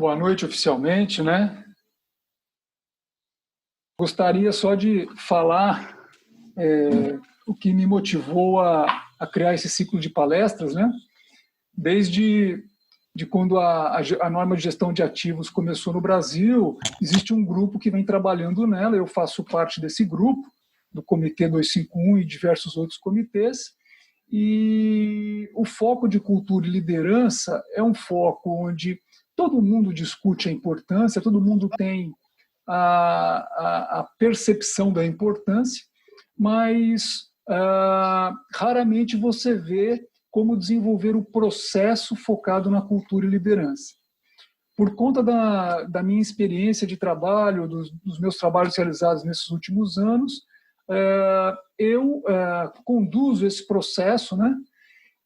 Boa noite oficialmente, né? Gostaria só de falar o que me motivou a criar esse ciclo de palestras, né? Desde quando a norma de gestão de ativos começou no Brasil, existe um grupo que vem trabalhando nela, eu faço parte desse grupo, do Comitê 251 e diversos outros comitês, e o foco de cultura e liderança é um foco onde todo mundo discute a importância, todo mundo tem a percepção da importância, mas raramente você vê como desenvolver o processo focado na cultura e liderança. Por conta da minha experiência de trabalho, dos meus trabalhos realizados nesses últimos anos, eu conduzo esse processo, né?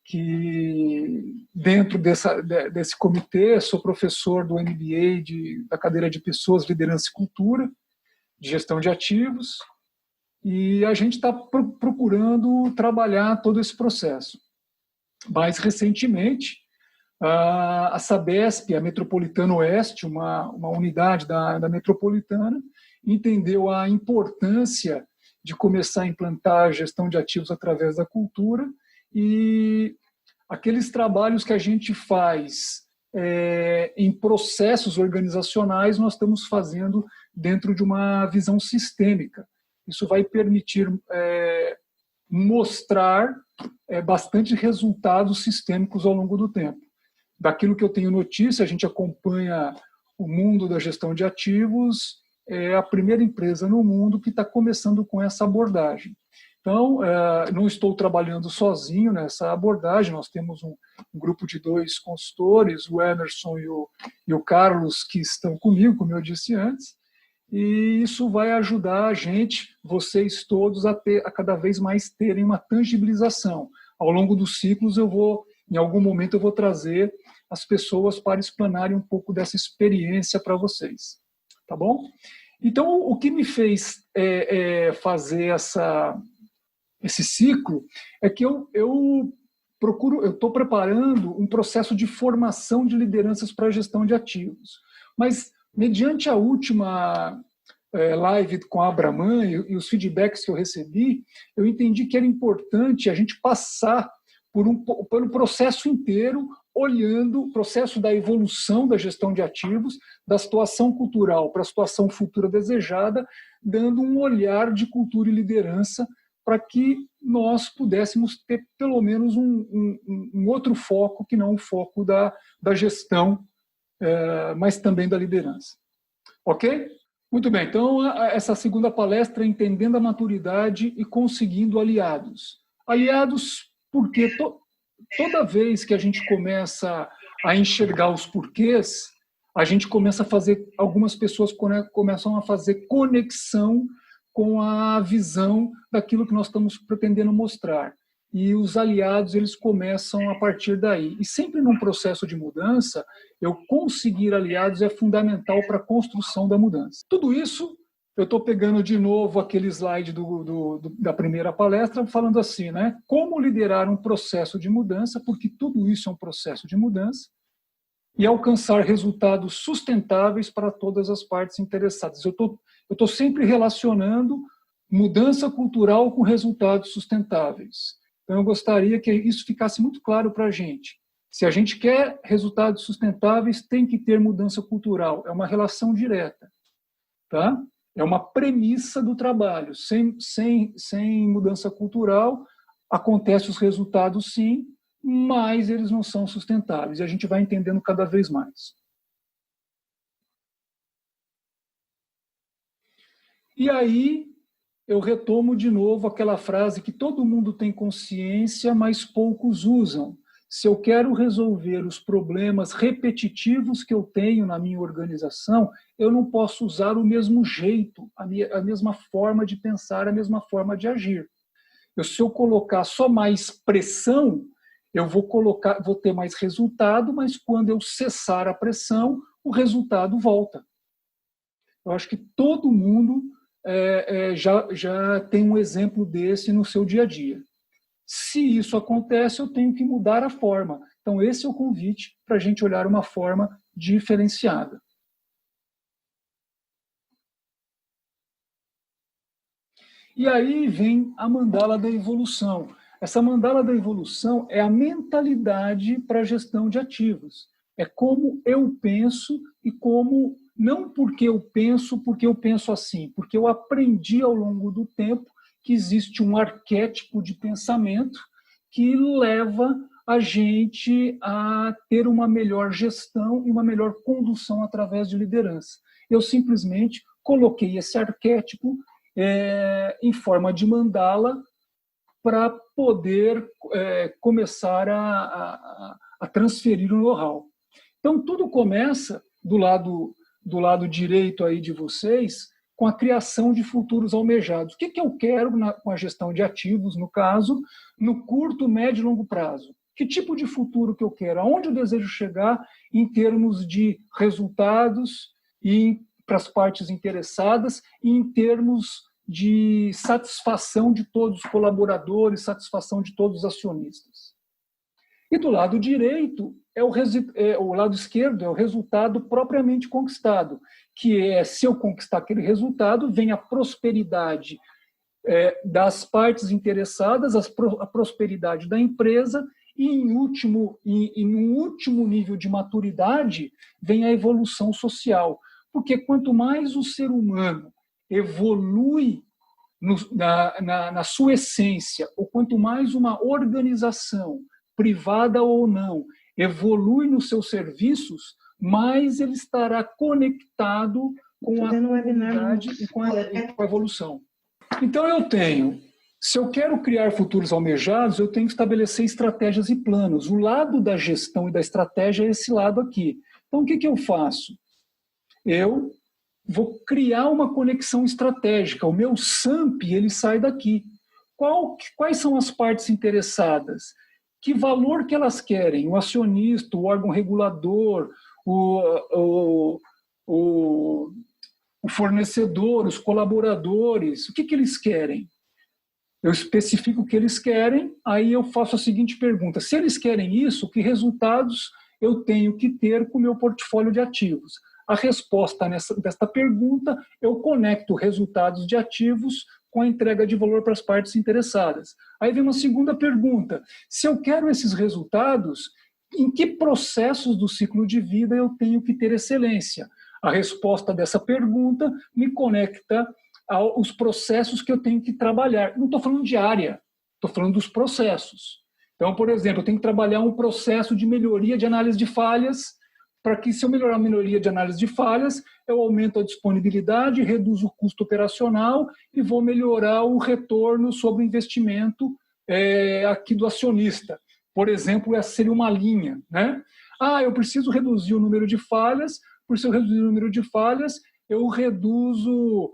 Que dentro desse comitê, sou professor do MBA da cadeira de Pessoas, Liderança e Cultura, de Gestão de Ativos, e a gente está procurando trabalhar todo esse processo. Mais recentemente, a Sabesp, a Metropolitana Oeste, uma unidade da Metropolitana, entendeu a importância de começar a implantar a gestão de ativos através da cultura, e aqueles trabalhos que a gente faz em processos organizacionais, nós estamos fazendo dentro de uma visão sistêmica. Isso vai permitir mostrar bastante resultados sistêmicos ao longo do tempo. Daquilo que eu tenho notícia, a gente acompanha o mundo da gestão de ativos, é a primeira empresa no mundo que está começando com essa abordagem. Então, não estou trabalhando sozinho nessa abordagem, nós temos um grupo de 2 consultores, o Emerson e o Carlos, que estão comigo, como eu disse antes, e isso vai ajudar a gente, vocês todos, a cada vez mais terem uma tangibilização. Ao longo dos ciclos, em algum momento, eu vou trazer as pessoas para explanarem um pouco dessa experiência para vocês. Tá bom? Então, o que me fez fazer esse ciclo é que eu estou preparando um processo de formação de lideranças para a gestão de ativos. Mas, mediante a última live com a Abraman e os feedbacks que eu recebi, eu entendi que era importante a gente passar pelo processo inteiro, olhando o processo da evolução da gestão de ativos, da situação cultural para a situação futura desejada, dando um olhar de cultura e liderança para que nós pudéssemos ter pelo menos um outro foco, que não o foco da gestão, mas também da liderança. Ok? Muito bem, então essa segunda palestra, Entendendo a Maturidade e Conseguindo Aliados. Aliados porque toda vez que a gente começa a enxergar os porquês, a gente começa a fazer, algumas pessoas começam a fazer conexão com a visão daquilo que nós estamos pretendendo mostrar. E os aliados, eles começam a partir daí. E sempre num processo de mudança, eu conseguir aliados é fundamental para a construção da mudança. Tudo isso, eu estou pegando de novo aquele slide da primeira palestra, falando assim, né? Como liderar um processo de mudança, porque tudo isso é um processo de mudança, e alcançar resultados sustentáveis para todas as partes interessadas. Eu estou sempre relacionando mudança cultural com resultados sustentáveis. Então, eu gostaria que isso ficasse muito claro para a gente. Se a gente quer resultados sustentáveis, tem que ter mudança cultural. É uma relação direta. Tá? É uma premissa do trabalho. Sem mudança cultural, acontecem os resultados, sim, mas eles não são sustentáveis. E a gente vai entendendo cada vez mais. E aí, eu retomo de novo aquela frase que todo mundo tem consciência, mas poucos usam. Se eu quero resolver os problemas repetitivos que eu tenho na minha organização, eu não posso usar o mesmo jeito, a mesma forma de pensar, a mesma forma de agir. Se eu colocar só mais pressão, eu vou ter mais resultado, mas quando eu cessar a pressão, o resultado volta. Eu acho que todo mundo já tem um exemplo desse no seu dia a dia. Se isso acontece, eu tenho que mudar a forma. Então, esse é o convite para a gente olhar uma forma diferenciada. E aí vem a mandala da evolução. Essa mandala da evolução é a mentalidade para a gestão de ativos. É como eu penso e como, não porque eu penso assim, porque eu aprendi ao longo do tempo que existe um arquétipo de pensamento que leva a gente a ter uma melhor gestão e uma melhor condução através de liderança. Eu simplesmente coloquei esse arquétipo em forma de mandala para poder começar a transferir o know-how. Então, tudo começa do lado direito aí de vocês com a criação de futuros almejados. O que eu quero com a gestão de ativos, no caso, no curto, médio e longo prazo? Que tipo de futuro que eu quero? Aonde eu desejo chegar em termos de resultados e para as partes interessadas e em termos de satisfação de todos os colaboradores, satisfação de todos os acionistas. E do lado direito, o lado esquerdo é o resultado propriamente conquistado, que é, se eu conquistar aquele resultado, vem a prosperidade das partes interessadas, a prosperidade da empresa, e em um último nível de maturidade vem a evolução social. Porque quanto mais o ser humano evolui na sua essência, ou quanto mais uma organização, privada ou não, evolui nos seus serviços, mais ele estará conectado com a comunidade e com a evolução. Então se eu quero criar futuros almejados, eu tenho que estabelecer estratégias e planos. O lado da gestão e da estratégia é esse lado aqui. Então, o que eu faço? Eu vou criar uma conexão estratégica. O meu SAMP, ele sai daqui. Quais são as partes interessadas? Que valor que elas querem? O acionista, o órgão regulador, o fornecedor, os colaboradores, o que eles querem? Eu especifico o que eles querem, aí eu faço a seguinte pergunta: se eles querem isso, que resultados eu tenho que ter com o meu portfólio de ativos? A resposta desta pergunta, eu conecto resultados de ativos com a entrega de valor para as partes interessadas. Aí vem uma segunda pergunta: se eu quero esses resultados, em que processos do ciclo de vida eu tenho que ter excelência? A resposta dessa pergunta me conecta aos processos que eu tenho que trabalhar. Não estou falando de área, estou falando dos processos. Então, por exemplo, eu tenho que trabalhar um processo de melhoria de análise de falhas, para que, se eu melhorar a melhoria de análise de falhas, eu aumento a disponibilidade, reduzo o custo operacional e vou melhorar o retorno sobre o investimento aqui do acionista. Por exemplo, essa seria uma linha, né? Eu preciso reduzir o número de falhas, por se eu reduzir o número de falhas, eu reduzo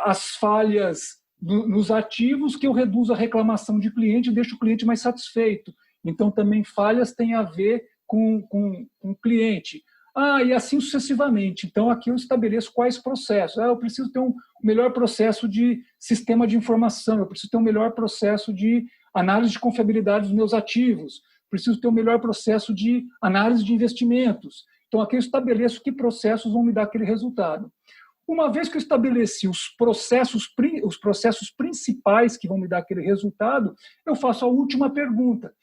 as falhas nos ativos, que eu reduzo a reclamação de cliente e deixo o cliente mais satisfeito. Então, também falhas têm a ver com o cliente. E assim sucessivamente. Então, aqui eu estabeleço quais processos. Eu preciso ter um melhor processo de sistema de informação, eu preciso ter um melhor processo de análise de confiabilidade dos meus ativos, preciso ter um melhor processo de análise de investimentos. Então, aqui eu estabeleço que processos vão me dar aquele resultado. Uma vez que eu estabeleci os processos principais que vão me dar aquele resultado, eu faço a última pergunta.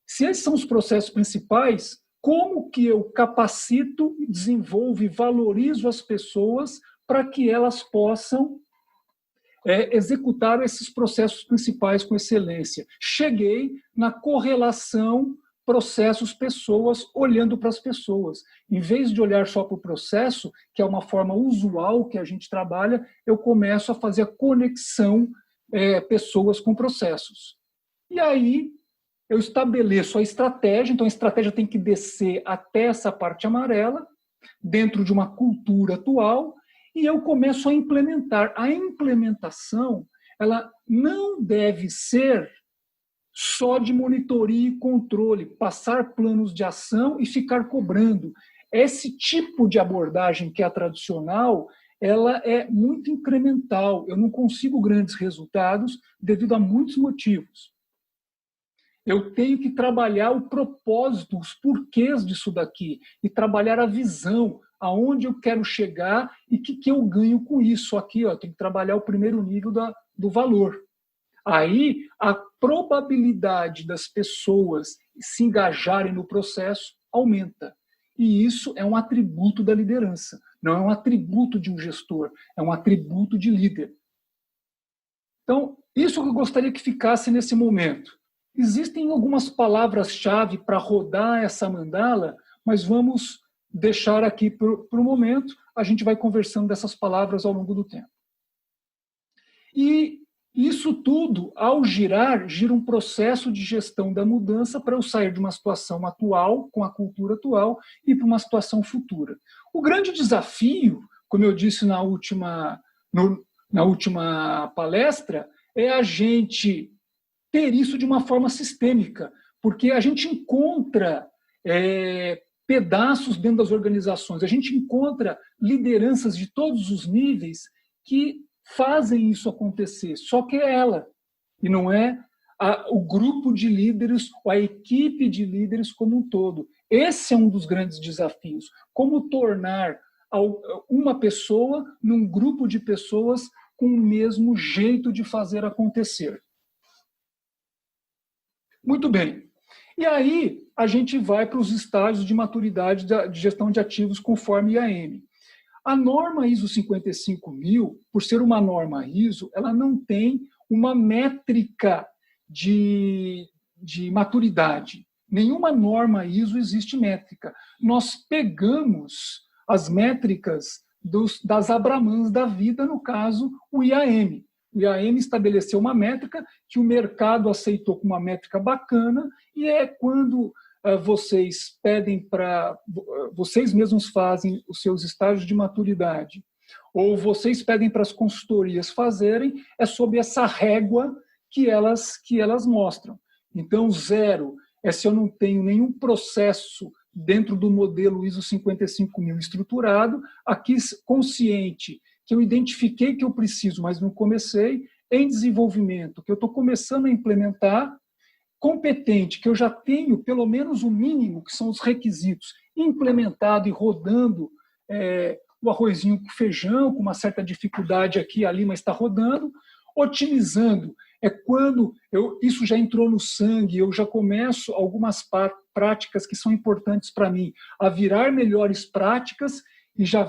Se esses são os processos principais, como que eu capacito, desenvolvo e valorizo as pessoas para que elas possam executar esses processos principais com excelência? Cheguei na correlação processos-pessoas, olhando para as pessoas. Em vez de olhar só para o processo, que é uma forma usual que a gente trabalha, eu começo a fazer a conexão pessoas com processos. E aí eu estabeleço a estratégia, então a estratégia tem que descer até essa parte amarela, dentro de uma cultura atual, e eu começo a implementar. A implementação, ela não deve ser só de monitoria e controle, passar planos de ação e ficar cobrando. Esse tipo de abordagem que é a tradicional, ela é muito incremental. Eu não consigo grandes resultados devido a muitos motivos. Eu tenho que trabalhar o propósito, os porquês disso daqui, e trabalhar a visão, aonde eu quero chegar e o que eu ganho com isso. Aqui, ó, tem que trabalhar o primeiro nível do valor. Aí, a probabilidade das pessoas se engajarem no processo aumenta. E isso é um atributo da liderança. Não é um atributo de um gestor, é um atributo de líder. Então, isso que eu gostaria que ficasse nesse momento. Existem algumas palavras-chave para rodar essa mandala, mas vamos deixar aqui para o momento. A gente vai conversando dessas palavras ao longo do tempo. E isso tudo, ao girar, gira um processo de gestão da mudança para eu sair de uma situação atual, com a cultura atual, e para uma situação futura. O grande desafio, como eu disse na última palestra, é a gente ter isso de uma forma sistêmica, porque a gente encontra pedaços dentro das organizações, a gente encontra lideranças de todos os níveis que fazem isso acontecer, só que é ela, e não é o grupo de líderes, ou a equipe de líderes como um todo. Esse é um dos grandes desafios, como tornar uma pessoa num grupo de pessoas com o mesmo jeito de fazer acontecer. Muito bem. E aí a gente vai para os estágios de maturidade de gestão de ativos conforme IAM. A norma ISO 55000, por ser uma norma ISO, ela não tem uma métrica de maturidade. Nenhuma norma ISO existe métrica. Nós pegamos as métricas das Abramãs da vida, no caso, o IAM. O IAM estabeleceu uma métrica que o mercado aceitou como uma métrica bacana, e é quando vocês pedem para... Vocês mesmos fazem os seus estágios de maturidade, ou vocês pedem para as consultorias fazerem, é sob essa régua que elas mostram. Então, 0 é se eu não tenho nenhum processo dentro do modelo ISO 55000 estruturado, aqui consciente, que eu identifiquei que eu preciso, mas não comecei, em desenvolvimento, que eu estou começando a implementar, competente, que eu já tenho pelo menos o mínimo, que são os requisitos, implementado e rodando o arrozinho com feijão, com uma certa dificuldade aqui e ali, mas está rodando. Otimizando é quando isso já entrou no sangue, eu já começo algumas práticas que são importantes para mim a virar melhores práticas e já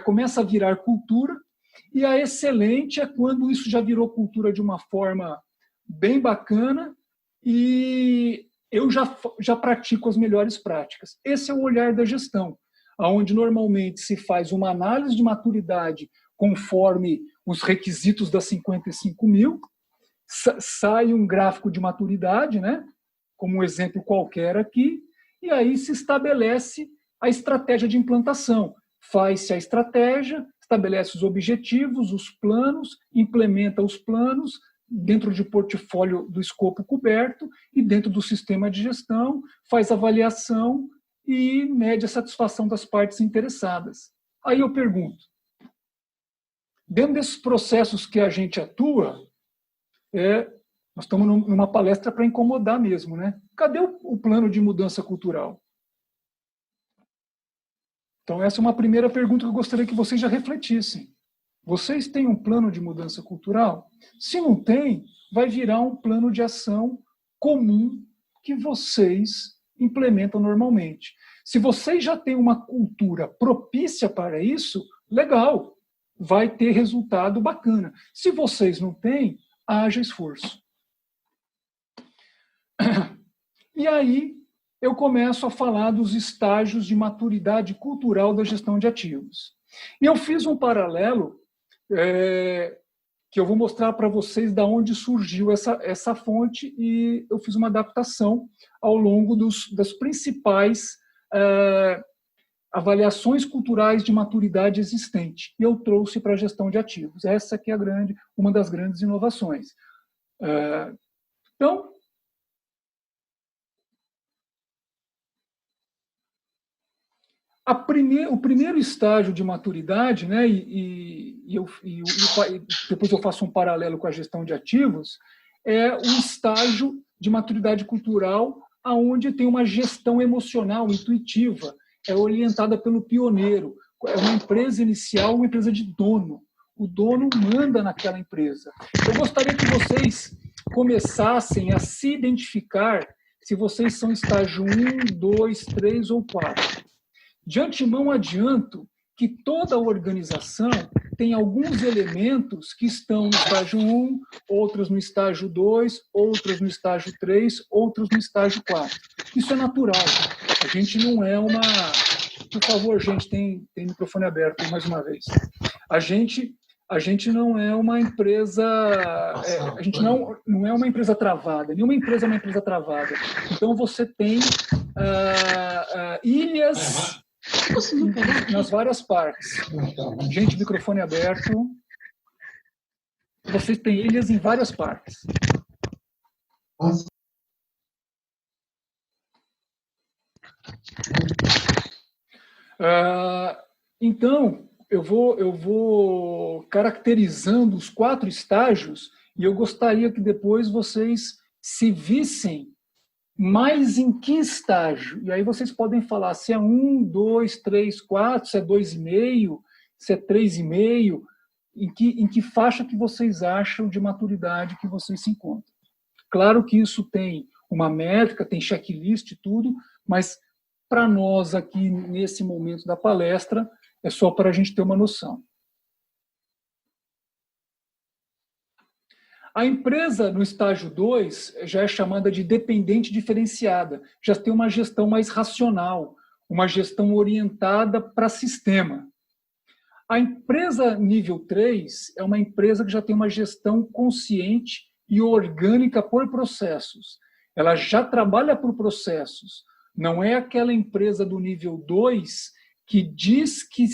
começa a virar cultura. E a excelente é quando isso já virou cultura de uma forma bem bacana e eu já pratico as melhores práticas. Esse é o olhar da gestão, onde normalmente se faz uma análise de maturidade conforme os requisitos da 55000, sai um gráfico de maturidade, né, como um exemplo qualquer aqui, e aí se estabelece a estratégia de implantação. Faz-se a estratégia, estabelece os objetivos, os planos, implementa os planos dentro de portfólio do escopo coberto e dentro do sistema de gestão, faz avaliação e mede a satisfação das partes interessadas. Aí eu pergunto, dentro desses processos que a gente atua, nós estamos numa palestra para incomodar mesmo, né? Cadê o plano de mudança cultural? Então, essa é uma primeira pergunta que eu gostaria que vocês já refletissem. Vocês têm um plano de mudança cultural? Se não tem, vai virar um plano de ação comum que vocês implementam normalmente. Se vocês já têm uma cultura propícia para isso, legal, vai ter resultado bacana. Se vocês não têm, haja esforço. E aí, eu começo a falar dos estágios de maturidade cultural da gestão de ativos. E eu fiz um paralelo que eu vou mostrar para vocês de onde surgiu essa fonte, e eu fiz uma adaptação ao longo das principais avaliações culturais de maturidade existente. E eu trouxe para a gestão de ativos. Essa que é uma das grandes inovações. Então, o primeiro estágio de maturidade, né, depois eu faço um paralelo com a gestão de ativos, é o estágio de maturidade cultural, aonde tem uma gestão emocional, intuitiva, é orientada pelo pioneiro. É uma empresa inicial, uma empresa de dono. O dono manda naquela empresa. Eu gostaria que vocês começassem a se identificar se vocês são estágio 1, 2, 3 ou 4. De antemão, adianto que toda organização tem alguns elementos que estão no estágio 1, outros no estágio 2, outros no estágio 3, outros no estágio 4. Isso é natural. A gente não é uma... Por favor, gente, tem microfone aberto aí mais uma vez. A gente não é uma empresa... a gente não é uma empresa travada. Nenhuma empresa é uma empresa travada. Então, você tem ilhas nas várias partes. Gente, microfone aberto. Vocês têm ilhas em várias partes. Então, eu vou caracterizando os 4 estágios e eu gostaria que depois vocês se vissem mais em que estágio? E aí vocês podem falar se é 1, 2, 3, 4, se é 2,5, se é 3,5, em que faixa que vocês acham de maturidade que vocês se encontram. Claro que isso tem uma métrica, tem checklist e tudo, mas para nós aqui nesse momento da palestra é só para a gente ter uma noção. A empresa, no estágio 2, já é chamada de dependente diferenciada, já tem uma gestão mais racional, uma gestão orientada para sistema. A empresa nível 3 é uma empresa que já tem uma gestão consciente e orgânica por processos. Ela já trabalha por processos. Não é aquela empresa do nível 2 que diz que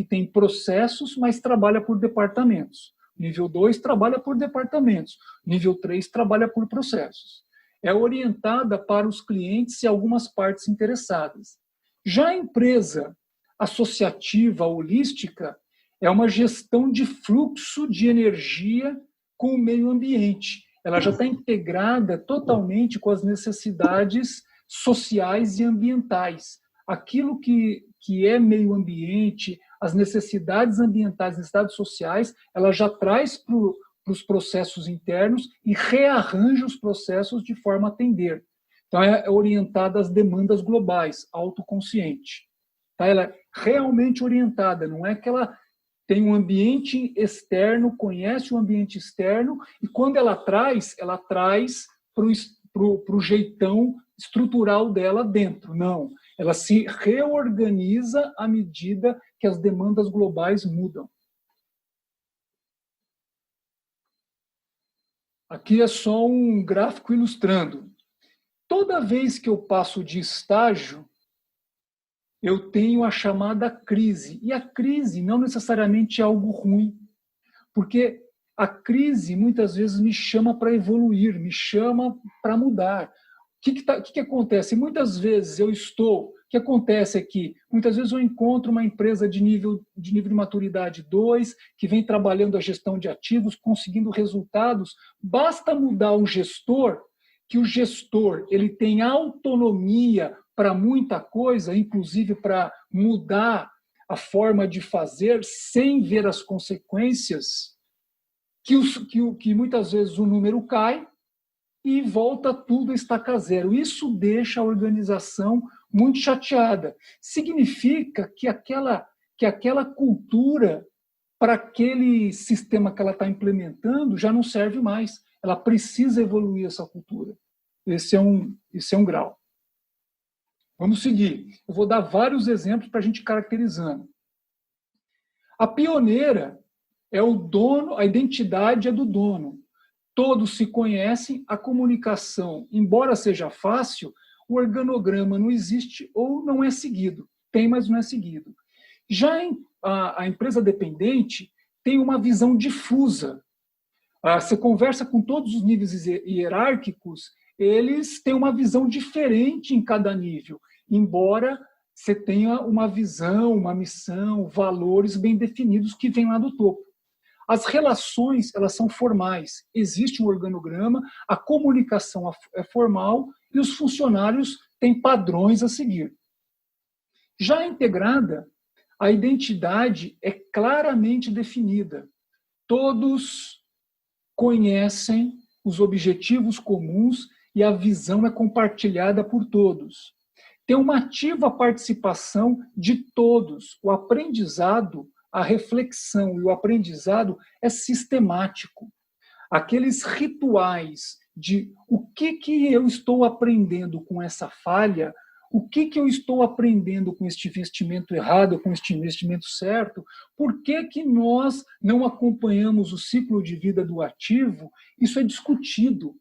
tem processos, mas trabalha por departamentos. Nível 2 trabalha por departamentos. Nível 3 trabalha por processos. É orientada para os clientes e algumas partes interessadas. Já a empresa associativa, holística, é uma gestão de fluxo de energia com o meio ambiente. Ela já está integrada totalmente com as necessidades sociais e ambientais. Aquilo que é meio ambiente, as necessidades ambientais, necessidades sociais, ela já traz para os processos internos e rearranja os processos de forma a atender. Então, é orientada às demandas globais, autoconsciente. Tá? Ela é realmente orientada, não é que ela tem um ambiente externo, conhece o ambiente externo, e quando ela traz para o jeitão estrutural dela dentro. Não. Ela se reorganiza à medida que as demandas globais mudam. Aqui é só um gráfico ilustrando. Toda vez que eu passo de estágio, eu tenho a chamada crise. E a crise não necessariamente é algo ruim, porque a crise muitas vezes me chama para evoluir, me chama para mudar. O que acontece? Muitas vezes o que acontece é que muitas vezes eu encontro uma empresa de nível de maturidade 2, que vem trabalhando a gestão de ativos, conseguindo resultados. Basta mudar o gestor, que o gestor ele tem autonomia para muita coisa, inclusive para mudar a forma de fazer sem ver as consequências, que muitas vezes o número cai e volta tudo a estaca zero. Isso deixa a organização muito chateada. Significa que aquela cultura para aquele sistema que ela está implementando já não serve mais. Ela precisa evoluir essa cultura. Esse é um grau. Vamos seguir. Eu vou dar vários exemplos para a gente caracterizando. A pioneira é o dono, a identidade é do dono. Todos se conhecem, a comunicação, embora seja fácil, o organograma não existe ou não é seguido. Tem, mas não é seguido. Já a empresa dependente tem uma visão difusa. Você conversa com todos os níveis hierárquicos, eles têm uma visão diferente em cada nível, embora você tenha uma visão, uma missão, valores bem definidos que vêm lá do topo. As relações, elas são formais. Existe um organograma, a comunicação é formal e os funcionários têm padrões a seguir. Já a integrada, a identidade é claramente definida. Todos conhecem os objetivos comuns e a visão é compartilhada por todos. Tem uma ativa participação de todos. O aprendizado, a reflexão e o aprendizado é sistemático. Aqueles rituais de o que eu estou aprendendo com essa falha, o que eu estou aprendendo com este investimento errado, com este investimento certo, por que nós não acompanhamos o ciclo de vida do ativo, isso é discutido.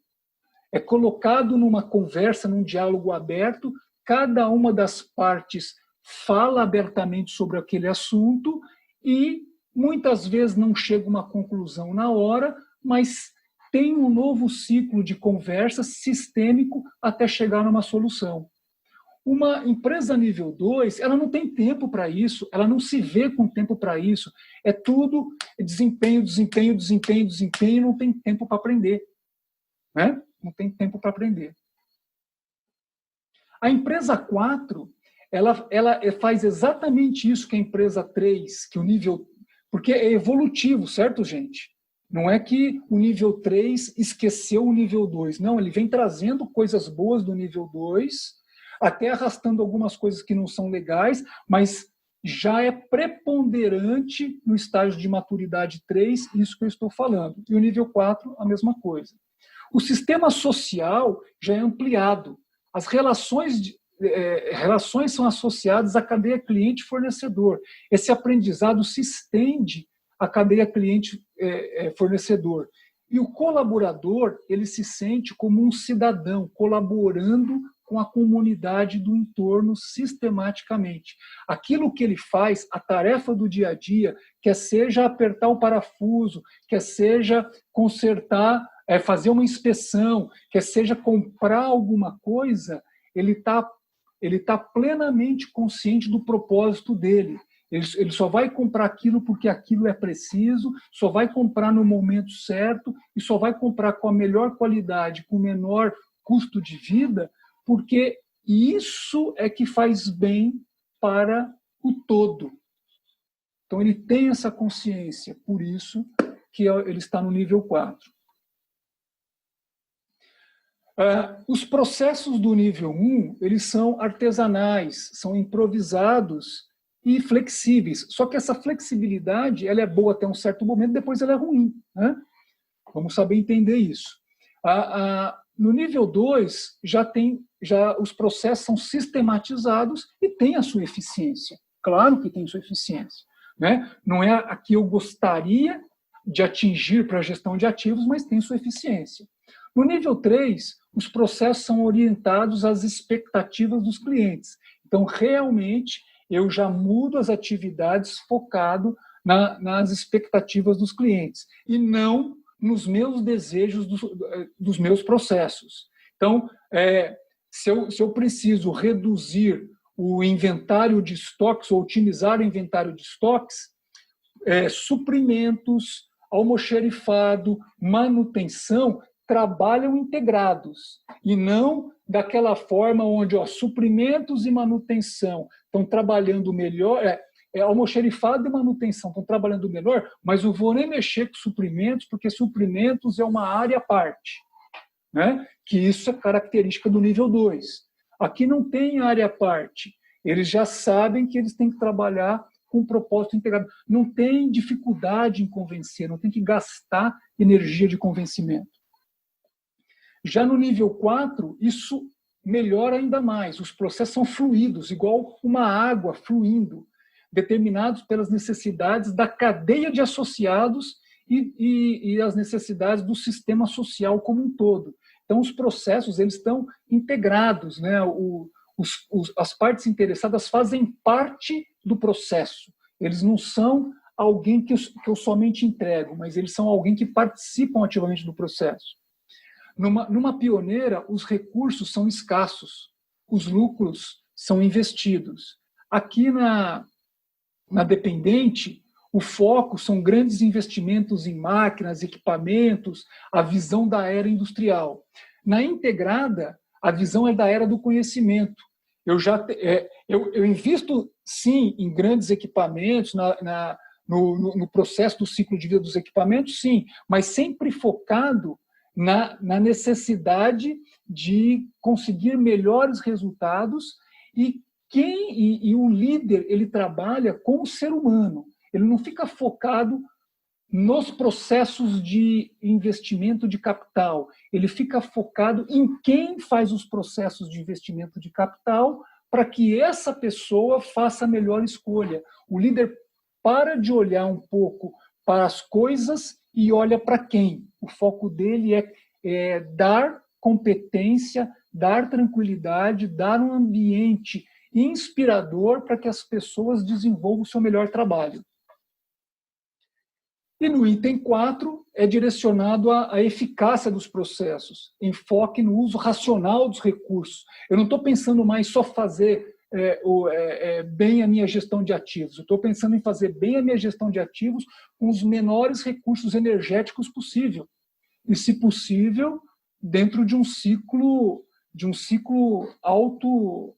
É colocado numa conversa, num diálogo aberto, cada uma das partes fala abertamente sobre aquele assunto e muitas vezes não chega a uma conclusão na hora, mas tem um novo ciclo de conversa sistêmico até chegar numa solução. Uma empresa nível 2, ela não tem tempo para isso, ela não se vê com tempo para isso. É tudo desempenho, desempenho, desempenho, desempenho, não tem tempo para aprender. Né? Não tem tempo para aprender. A empresa 4, ela faz exatamente isso que a empresa 3, que o nível... Porque é evolutivo, certo, gente? Não é que o nível 3 esqueceu o nível 2. Não, ele vem trazendo coisas boas do nível 2, até arrastando algumas coisas que não são legais, mas já é preponderante no estágio de maturidade 3, isso que eu estou falando. E o nível 4, a mesma coisa. O sistema social já é ampliado. As relações são associadas à cadeia cliente-fornecedor. Esse aprendizado se estende à cadeia cliente-fornecedor. E o colaborador, ele se sente como um cidadão, colaborando com a comunidade do entorno sistematicamente. Aquilo que ele faz, a tarefa do dia a dia, quer seja apertar o parafuso, quer seja consertar, fazer uma inspeção, quer seja comprar alguma coisa, ele tá plenamente consciente do propósito dele. Ele só vai comprar aquilo porque aquilo é preciso, só vai comprar no momento certo e só vai comprar com a melhor qualidade, com o menor custo de vida, porque isso é que faz bem para o todo. Então, ele tem essa consciência, por isso que ele está no nível 4. Os processos do nível 1, eles são artesanais, são improvisados e flexíveis. Só que essa flexibilidade ela é boa até um certo momento, depois ela é ruim. Né? Vamos saber entender isso. No nível 2, já os processos são sistematizados e tem a sua eficiência. Claro que tem sua eficiência. Né? Não é a que eu gostaria de atingir para a gestão de ativos, mas tem sua eficiência. No nível 3, os processos são orientados às expectativas dos clientes. Então, realmente, eu já mudo as atividades focado nas expectativas dos clientes e não nos meus desejos dos meus processos. Então, se eu preciso reduzir o inventário de estoques ou otimizar o inventário de estoques, suprimentos, almoxerifado, manutenção, trabalham integrados e não daquela forma onde suprimentos e manutenção estão trabalhando melhor, almoxerifado e manutenção estão trabalhando melhor, mas eu vou nem mexer com suprimentos, porque suprimentos é uma área à parte, né? Que isso é característica do nível 2. Aqui não tem área à parte, eles já sabem que eles têm que trabalhar com um propósito integrado. Não tem dificuldade em convencer, não tem que gastar energia de convencimento. Já no nível 4, isso melhora ainda mais. Os processos são fluidos, igual uma água fluindo, determinados pelas necessidades da cadeia de associados e as necessidades do sistema social como um todo. Então, os processos eles estão integrados, né? As partes interessadas fazem parte do processo. Eles não são alguém que eu somente entrego, mas eles são alguém que participam ativamente do processo. Numa pioneira, os recursos são escassos, os lucros são investidos. Aqui na dependente, O foco são grandes investimentos em máquinas, equipamentos, a visão da era industrial. Na integrada, a visão é da era do conhecimento. Eu invisto, sim, em grandes equipamentos, no processo do ciclo de vida dos equipamentos, sim, mas sempre focado na necessidade de conseguir melhores resultados e o líder ele trabalha com o ser humano. Ele não fica focado nos processos de investimento de capital. Ele fica focado em quem faz os processos de investimento de capital para que essa pessoa faça a melhor escolha. O líder para de olhar um pouco para as coisas e olha para quem. O foco dele é dar competência, dar tranquilidade, dar um ambiente inspirador para que as pessoas desenvolvam o seu melhor trabalho. E no item 4 é direcionado à eficácia dos processos, enfoque no uso racional dos recursos. Eu não estou pensando mais só fazer bem a minha gestão de ativos, eu estou pensando em fazer bem a minha gestão de ativos com os menores recursos energéticos possível. E, se possível, dentro de um ciclo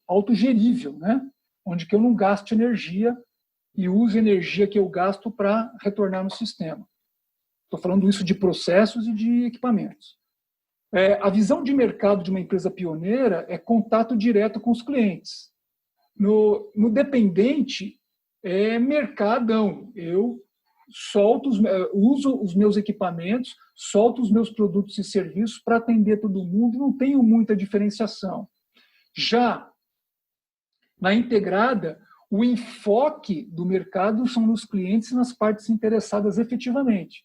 autogerível, né? Onde que eu não gaste energia e use a energia que eu gasto para retornar no sistema. Estou falando isso de processos e de equipamentos. A visão de mercado de uma empresa pioneira é contato direto com os clientes. No dependente, é mercadão. Eu uso os meus equipamentos, solto os meus produtos e serviços para atender todo mundo, não tenho muita diferenciação. Já na integrada, o enfoque do mercado são nos clientes e nas partes interessadas efetivamente.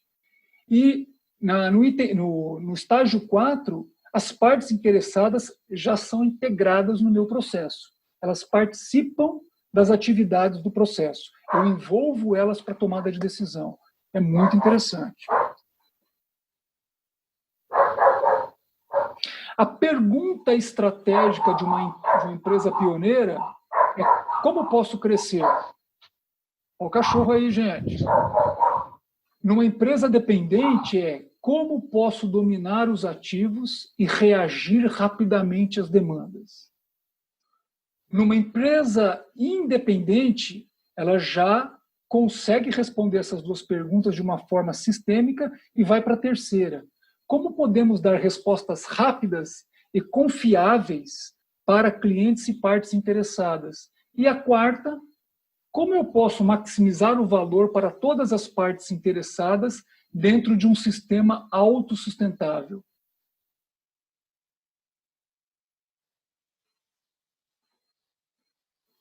E no estágio 4, as partes interessadas já são integradas no meu processo. Elas participam das atividades do processo. Eu envolvo elas para a tomada de decisão. É muito interessante. A pergunta estratégica de uma empresa pioneira é: como posso crescer? Olha o cachorro aí, gente. Numa empresa dependente é: como posso dominar os ativos e reagir rapidamente às demandas? Numa empresa independente, ela já consegue responder essas duas perguntas de uma forma sistêmica e vai para a terceira. Como podemos dar respostas rápidas e confiáveis para clientes e partes interessadas? E a quarta, como eu posso maximizar o valor para todas as partes interessadas dentro de um sistema autossustentável?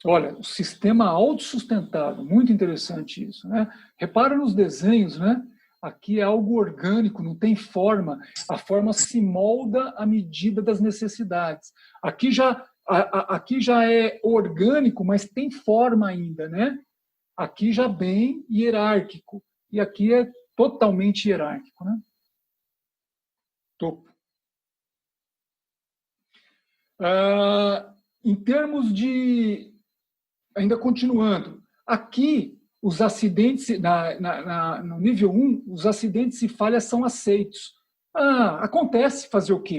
Olha, o sistema autossustentável, muito interessante isso, né? Repara nos desenhos, né? Aqui é algo orgânico, não tem forma. A forma se molda à medida das necessidades. Aqui já é orgânico, mas tem forma ainda, né? Aqui já bem hierárquico. E aqui é totalmente hierárquico, né? Topo. Em termos de... Ainda continuando, aqui os acidentes, no nível 1, os acidentes e falhas são aceitos. Acontece, fazer o quê?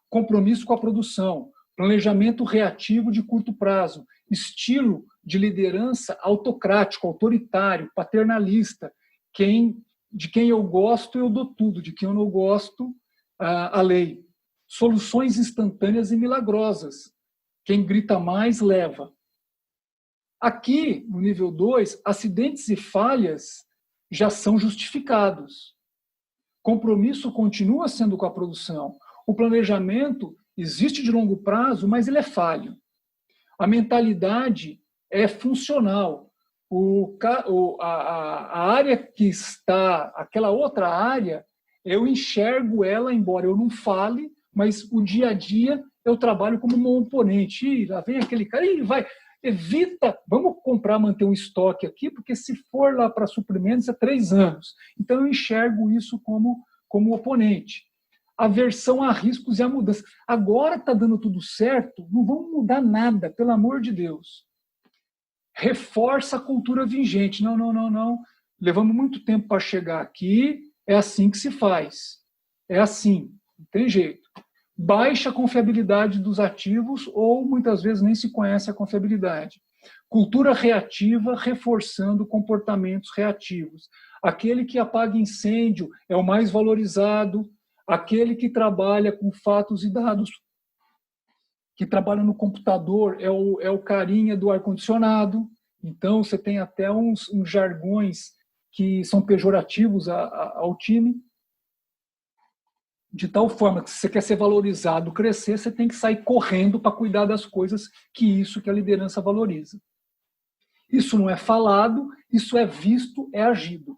Compromisso com a produção, planejamento reativo de curto prazo, estilo de liderança autocrático, autoritário, paternalista. De quem eu gosto, eu dou tudo, de quem eu não gosto, a lei. Soluções instantâneas e milagrosas. Quem grita mais, leva. Aqui, no nível 2, acidentes e falhas já são justificados. Compromisso continua sendo com a produção. O planejamento existe de longo prazo, mas ele é falho. A mentalidade é funcional. A área que está, aquela outra área, eu enxergo ela, embora eu não fale, mas o dia a dia eu trabalho como um oponente. Lá vem aquele cara, ele vai... Evita, vamos comprar, manter um estoque aqui, porque se for lá para suprimentos é 3 anos. Então eu enxergo isso como oponente. Aversão a riscos e a mudança. Agora está dando tudo certo, não vamos mudar nada, pelo amor de Deus. Reforça a cultura vigente. Não. levamos muito tempo para chegar aqui, é assim que se faz. É assim, não tem jeito. Baixa confiabilidade dos ativos ou muitas vezes nem se conhece a confiabilidade. Cultura reativa reforçando comportamentos reativos. Aquele que apaga incêndio é o mais valorizado, aquele que trabalha com fatos e dados, que trabalha no computador é o carinha do ar-condicionado. Então, você tem até uns jargões que são pejorativos ao time, de tal forma que se você quer ser valorizado, crescer, você tem que sair correndo para cuidar das coisas que a liderança valoriza. Isso não é falado, isso é visto, é agido.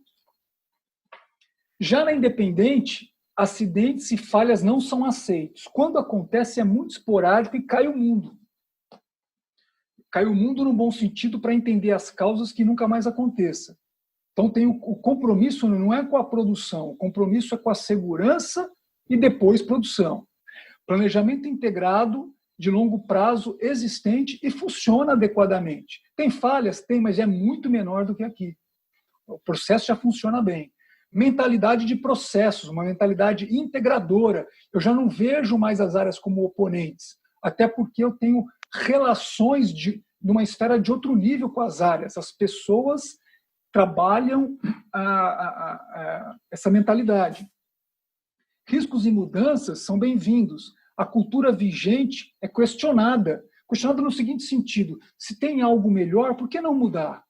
Já na independente, acidentes e falhas não são aceitos. Quando acontece, é muito esporádico e cai o mundo. Cai o mundo no bom sentido para entender as causas que nunca mais aconteça. Então, tem o compromisso não é com a produção, o compromisso é com a segurança e depois produção. Planejamento integrado de longo prazo existente e funciona adequadamente. Tem falhas? Tem, mas é muito menor do que aqui. O processo já funciona bem. Mentalidade de processos, uma mentalidade integradora. Eu já não vejo mais as áreas como oponentes, até porque eu tenho relações numa esfera de outro nível com as áreas. As pessoas trabalham essa mentalidade. Riscos e mudanças são bem-vindos. A cultura vigente é questionada. Questionada no seguinte sentido: se tem algo melhor, por que não mudar?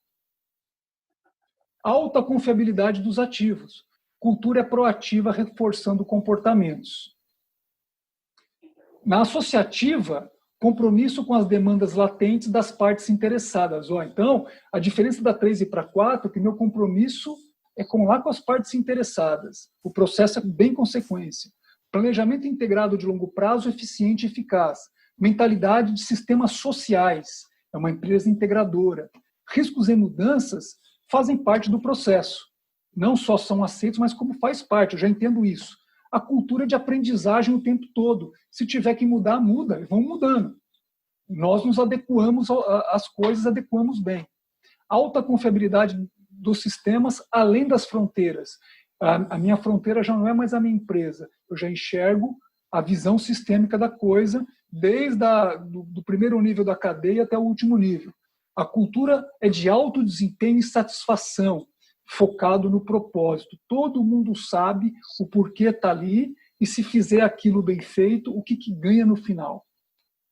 Alta confiabilidade dos ativos. Cultura é proativa, reforçando comportamentos. Na associativa, compromisso com as demandas latentes das partes interessadas. Então, a diferença da 3 e para 4 é que meu compromisso é com as partes interessadas. O processo é bem consequência. Planejamento integrado de longo prazo, eficiente e eficaz. Mentalidade de sistemas sociais. É uma empresa integradora. Riscos e mudanças fazem parte do processo. Não só são aceitos, mas como faz parte. Eu já entendo isso. A cultura de aprendizagem o tempo todo. Se tiver que mudar, muda. Vão mudando. Nós nos adequamos às coisas, adequamos bem. Alta confiabilidade dos sistemas além das fronteiras. A minha fronteira já não é mais a minha empresa. Eu já enxergo a visão sistêmica da coisa, desde do primeiro nível da cadeia até o último nível. A cultura é de alto desempenho e satisfação, focado no propósito. Todo mundo sabe o porquê está ali e se fizer aquilo bem feito, o que ganha no final.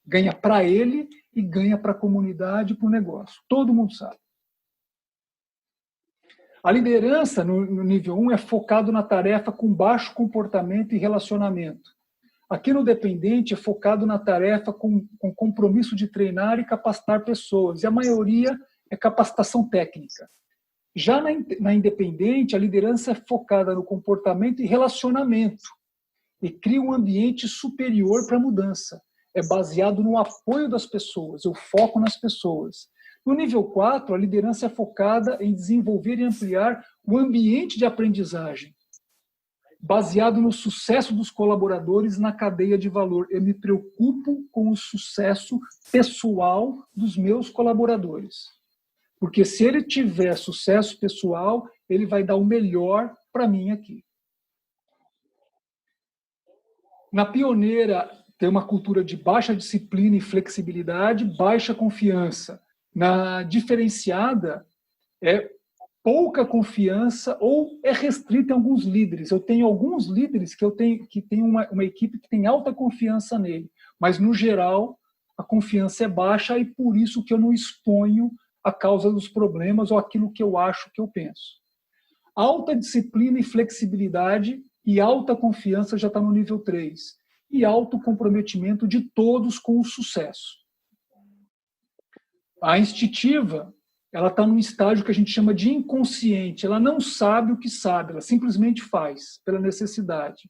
Ganha para ele e ganha para a comunidade e para o negócio. Todo mundo sabe. A liderança, no nível 1, é focado na tarefa com baixo comportamento e relacionamento. Aqui no dependente é focado na tarefa com compromisso de treinar e capacitar pessoas. E a maioria é capacitação técnica. Já na independente, a liderança é focada no comportamento e relacionamento. E cria um ambiente superior para a mudança. É baseado no apoio das pessoas. Eu foco nas pessoas. No nível 4, a liderança é focada em desenvolver e ampliar o ambiente de aprendizagem, baseado no sucesso dos colaboradores na cadeia de valor. Eu me preocupo com o sucesso pessoal dos meus colaboradores. Porque se ele tiver sucesso pessoal, ele vai dar o melhor para mim aqui. Na pioneira, tem uma cultura de baixa disciplina e flexibilidade, baixa confiança. Na diferenciada, é pouca confiança ou é restrita em alguns líderes. Eu tenho alguns líderes que têm uma equipe que tem alta confiança nele, mas, no geral, a confiança é baixa e por isso que eu não exponho a causa dos problemas ou aquilo que eu acho que eu penso. Alta disciplina e flexibilidade e alta confiança já está no nível 3. E alto comprometimento de todos com o sucesso. A instintiva, ela está num estágio que a gente chama de inconsciente. Ela não sabe o que sabe, ela simplesmente faz, pela necessidade.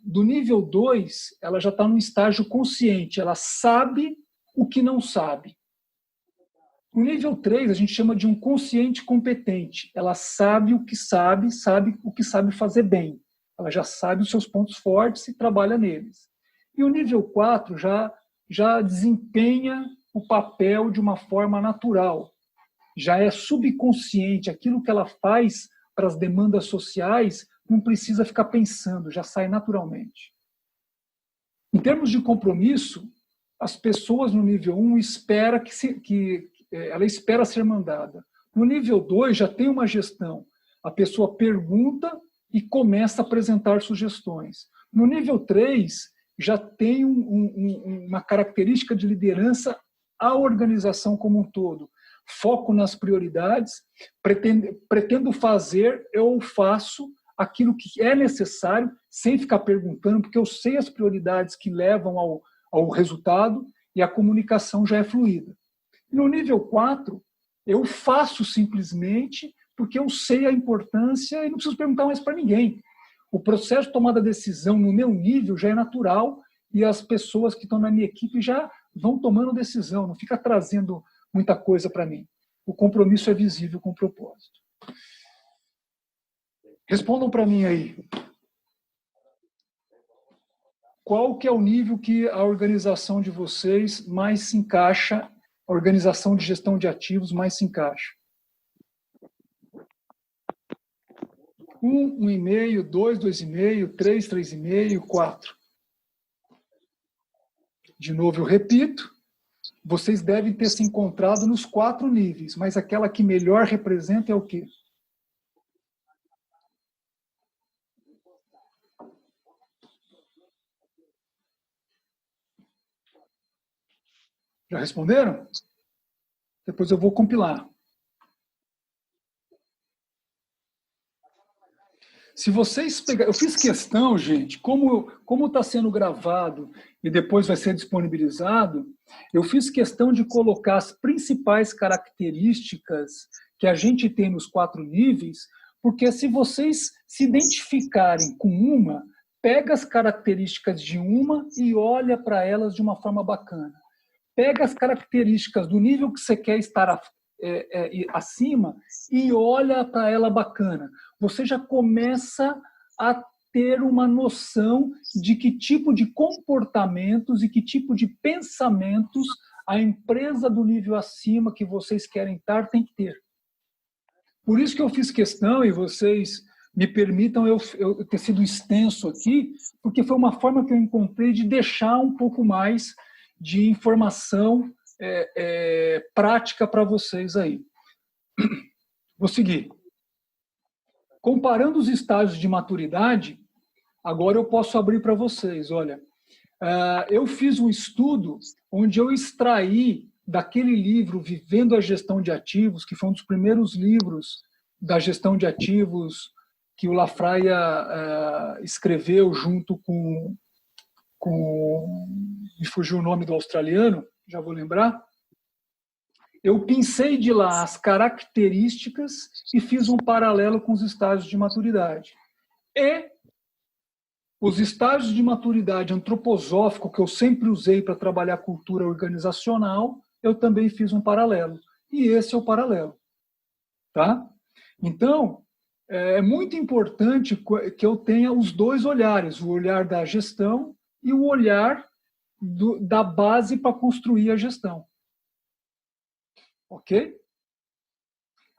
Do nível 2, ela já está num estágio consciente. Ela sabe o que não sabe. No nível 3, a gente chama de um consciente competente. Ela sabe o que sabe o que sabe fazer bem. Ela já sabe os seus pontos fortes e trabalha neles. E o nível 4 já desempenha o papel de uma forma natural. já é subconsciente, aquilo que ela faz para as demandas sociais, não precisa ficar pensando, já sai naturalmente. Em termos de compromisso, as pessoas no nível 1 ela espera ser mandada. No nível 2 já tem uma gestão. A pessoa pergunta e começa a apresentar sugestões. No nível 3, já tem uma característica de liderança a organização como um todo. Foco nas prioridades, pretendo fazer, eu faço aquilo que é necessário, sem ficar perguntando, porque eu sei as prioridades que levam ao resultado e a comunicação já é fluida. No nível 4, eu faço simplesmente porque eu sei a importância e não preciso perguntar mais para ninguém. O processo de tomada de decisão no meu nível já é natural e as pessoas que estão na minha equipe já vão tomando decisão, não fica trazendo muita coisa para mim. O compromisso é visível com o propósito. Respondam para mim aí. Qual que é o nível que a organização de vocês mais se encaixa, a organização de gestão de ativos mais se encaixa? 1, 1,5, 2, 2,5, 3, 3,5, 4. De novo, eu repito, vocês devem ter se encontrado nos 4 níveis, mas aquela que melhor representa é o quê? Já responderam? Depois eu vou compilar. Se vocês pegarem... Eu fiz questão, gente, como está sendo gravado e depois vai ser disponibilizado, eu fiz questão de colocar as principais características que a gente tem nos 4 níveis, porque se vocês se identificarem com uma, pega as características de uma e olha para elas de uma forma bacana. Pega as características do nível que você quer estar acima e olha para ela bacana. Você já começa a ter uma noção de que tipo de comportamentos e que tipo de pensamentos a empresa do nível acima que vocês querem estar tem que ter. Por isso que eu fiz questão, e vocês me permitam eu ter sido extenso aqui, porque foi uma forma que eu encontrei de deixar um pouco mais de informação prática para vocês aí. Vou seguir. Comparando os estágios de maturidade, agora eu posso abrir para vocês. Olha, eu fiz um estudo onde eu extraí daquele livro Vivendo a Gestão de Ativos, que foi um dos primeiros livros da gestão de ativos que o Lafraia escreveu junto com me fugiu o nome do australiano, já vou lembrar. Eu pincei de lá as características e fiz um paralelo com os estágios de maturidade. E os estágios de maturidade antroposófico, que eu sempre usei para trabalhar cultura organizacional, eu também fiz um paralelo. E esse é o paralelo. Tá? Então, é muito importante que eu tenha os 2 olhares, o olhar da gestão e o olhar da base para construir a gestão. Ok?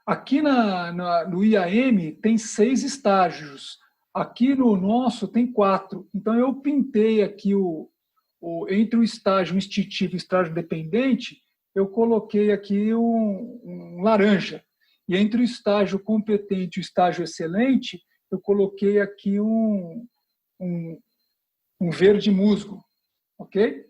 Aqui no IAM tem 6 estágios. Aqui no nosso tem 4. Então, eu pintei aqui entre o estágio instintivo e o estágio dependente, eu coloquei aqui um laranja. E entre o estágio competente e o estágio excelente, eu coloquei aqui um verde musgo. Ok?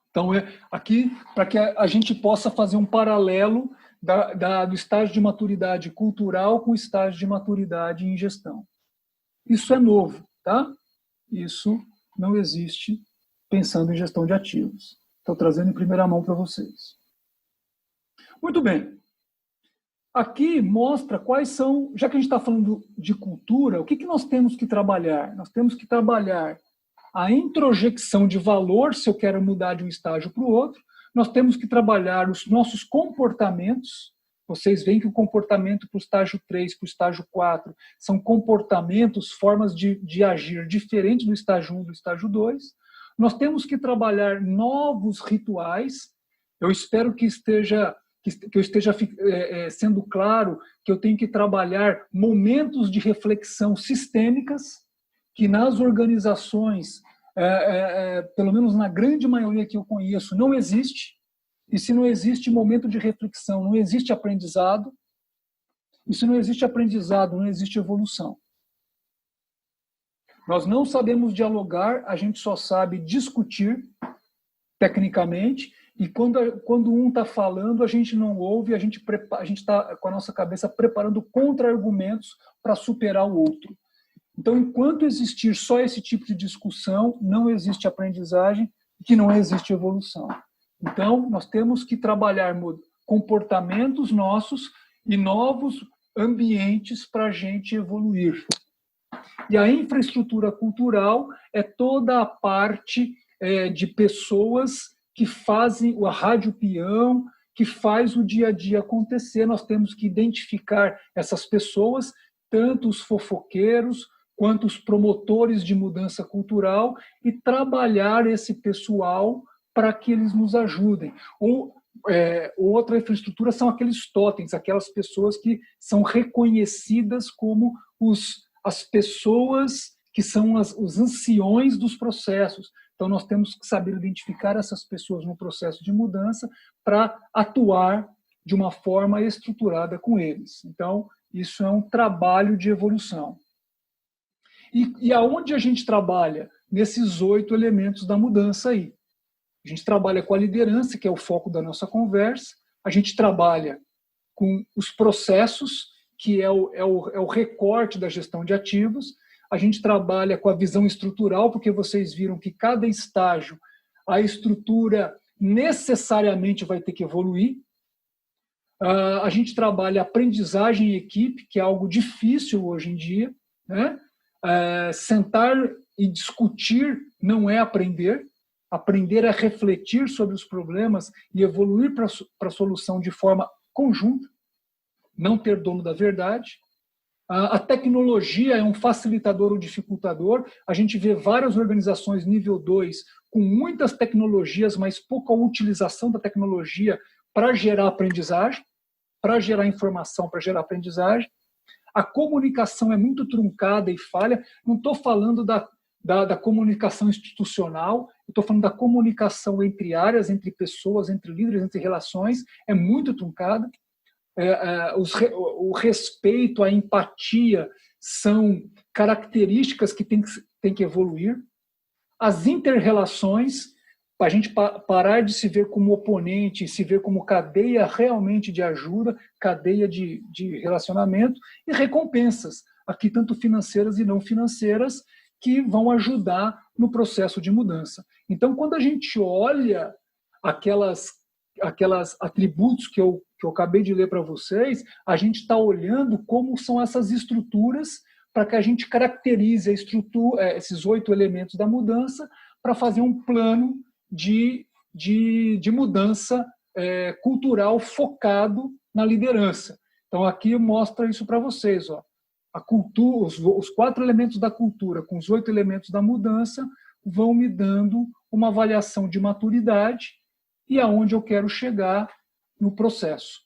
Então, aqui, para que a gente possa fazer um paralelo do estágio de maturidade cultural com o estágio de maturidade em gestão. Isso é novo, tá? Isso não existe pensando em gestão de ativos. Estou trazendo em primeira mão para vocês. Muito bem. Aqui mostra quais são, já que a gente está falando de cultura, o que nós temos que trabalhar? Nós temos que trabalhar a introjecção de valor, se eu quero mudar de um estágio para o outro. Nós temos que trabalhar os nossos comportamentos. Vocês veem que o comportamento para o estágio 3, para o estágio 4, são comportamentos, formas de agir diferentes do estágio 1 e do estágio 2. Nós temos que trabalhar novos rituais. Eu espero que esteja que eu esteja sendo claro que eu tenho que trabalhar momentos de reflexão sistêmicas, que nas organizações, pelo menos na grande maioria que eu conheço, não existe. E se não existe momento de reflexão, não existe aprendizado. E se não existe aprendizado, não existe evolução. Nós não sabemos dialogar, a gente só sabe discutir tecnicamente, e quando um está falando, a gente não ouve, a gente está com a nossa cabeça preparando contra-argumentos para superar o outro. Então, enquanto existir só esse tipo de discussão, não existe aprendizagem, que não existe evolução. Então, nós temos que trabalhar comportamentos nossos e novos ambientes para a gente evoluir. E a infraestrutura cultural é toda a parte de pessoas que fazem a rádio peão, que faz o dia a dia acontecer. Nós temos que identificar essas pessoas, tanto os fofoqueiros, quanto os promotores de mudança cultural, e trabalhar esse pessoal para que eles nos ajudem. Outra infraestrutura são aqueles totens, aquelas pessoas que são reconhecidas como as pessoas que são os anciões dos processos. Então, nós temos que saber identificar essas pessoas no processo de mudança para atuar de uma forma estruturada com eles. Então, isso é um trabalho de evolução. E aonde a gente trabalha? Nesses 8 elementos da mudança aí. A gente trabalha com a liderança, que é o foco da nossa conversa. A gente trabalha com os processos, que é o recorte da gestão de ativos. A gente trabalha com a visão estrutural, porque vocês viram que cada estágio, a estrutura necessariamente vai ter que evoluir. A gente trabalha aprendizagem em equipe, que é algo difícil hoje em dia, né? Sentar e discutir não é aprender. Aprender é refletir sobre os problemas e evoluir para a solução de forma conjunta, não ter dono da verdade. A tecnologia é um facilitador ou dificultador. A gente vê várias organizações nível 2 com muitas tecnologias, mas pouca utilização da tecnologia para gerar aprendizagem, para gerar informação, para gerar aprendizagem. A comunicação é muito truncada e falha. Não estou falando da comunicação institucional, estou falando da comunicação entre áreas, entre pessoas, entre líderes, entre relações, é muito truncada. O respeito, a empatia são características que tem que evoluir. As inter-relações, para a gente parar de se ver como oponente, se ver como cadeia realmente de ajuda, cadeia de relacionamento, e recompensas, aqui tanto financeiras e não financeiras, que vão ajudar no processo de mudança. Então, quando a gente olha aquelas atributos que eu acabei de ler para vocês, a gente está olhando como são essas estruturas para que a gente caracterize a estrutura, esses 8 elementos da mudança, para fazer um plano de mudança cultural focado na liderança. Então, aqui mostra isso para vocês. Ó. A cultura, os 4 elementos da cultura com os 8 elementos da mudança vão me dando uma avaliação de maturidade e aonde eu quero chegar no processo.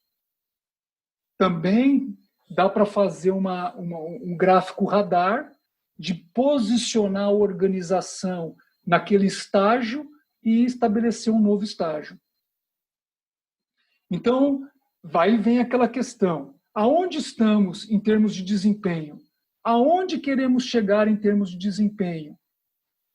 Também dá para fazer um gráfico radar de posicionar a organização naquele estágio e estabelecer um novo estágio. Então, vai e vem aquela questão. Aonde estamos em termos de desempenho? Aonde queremos chegar em termos de desempenho?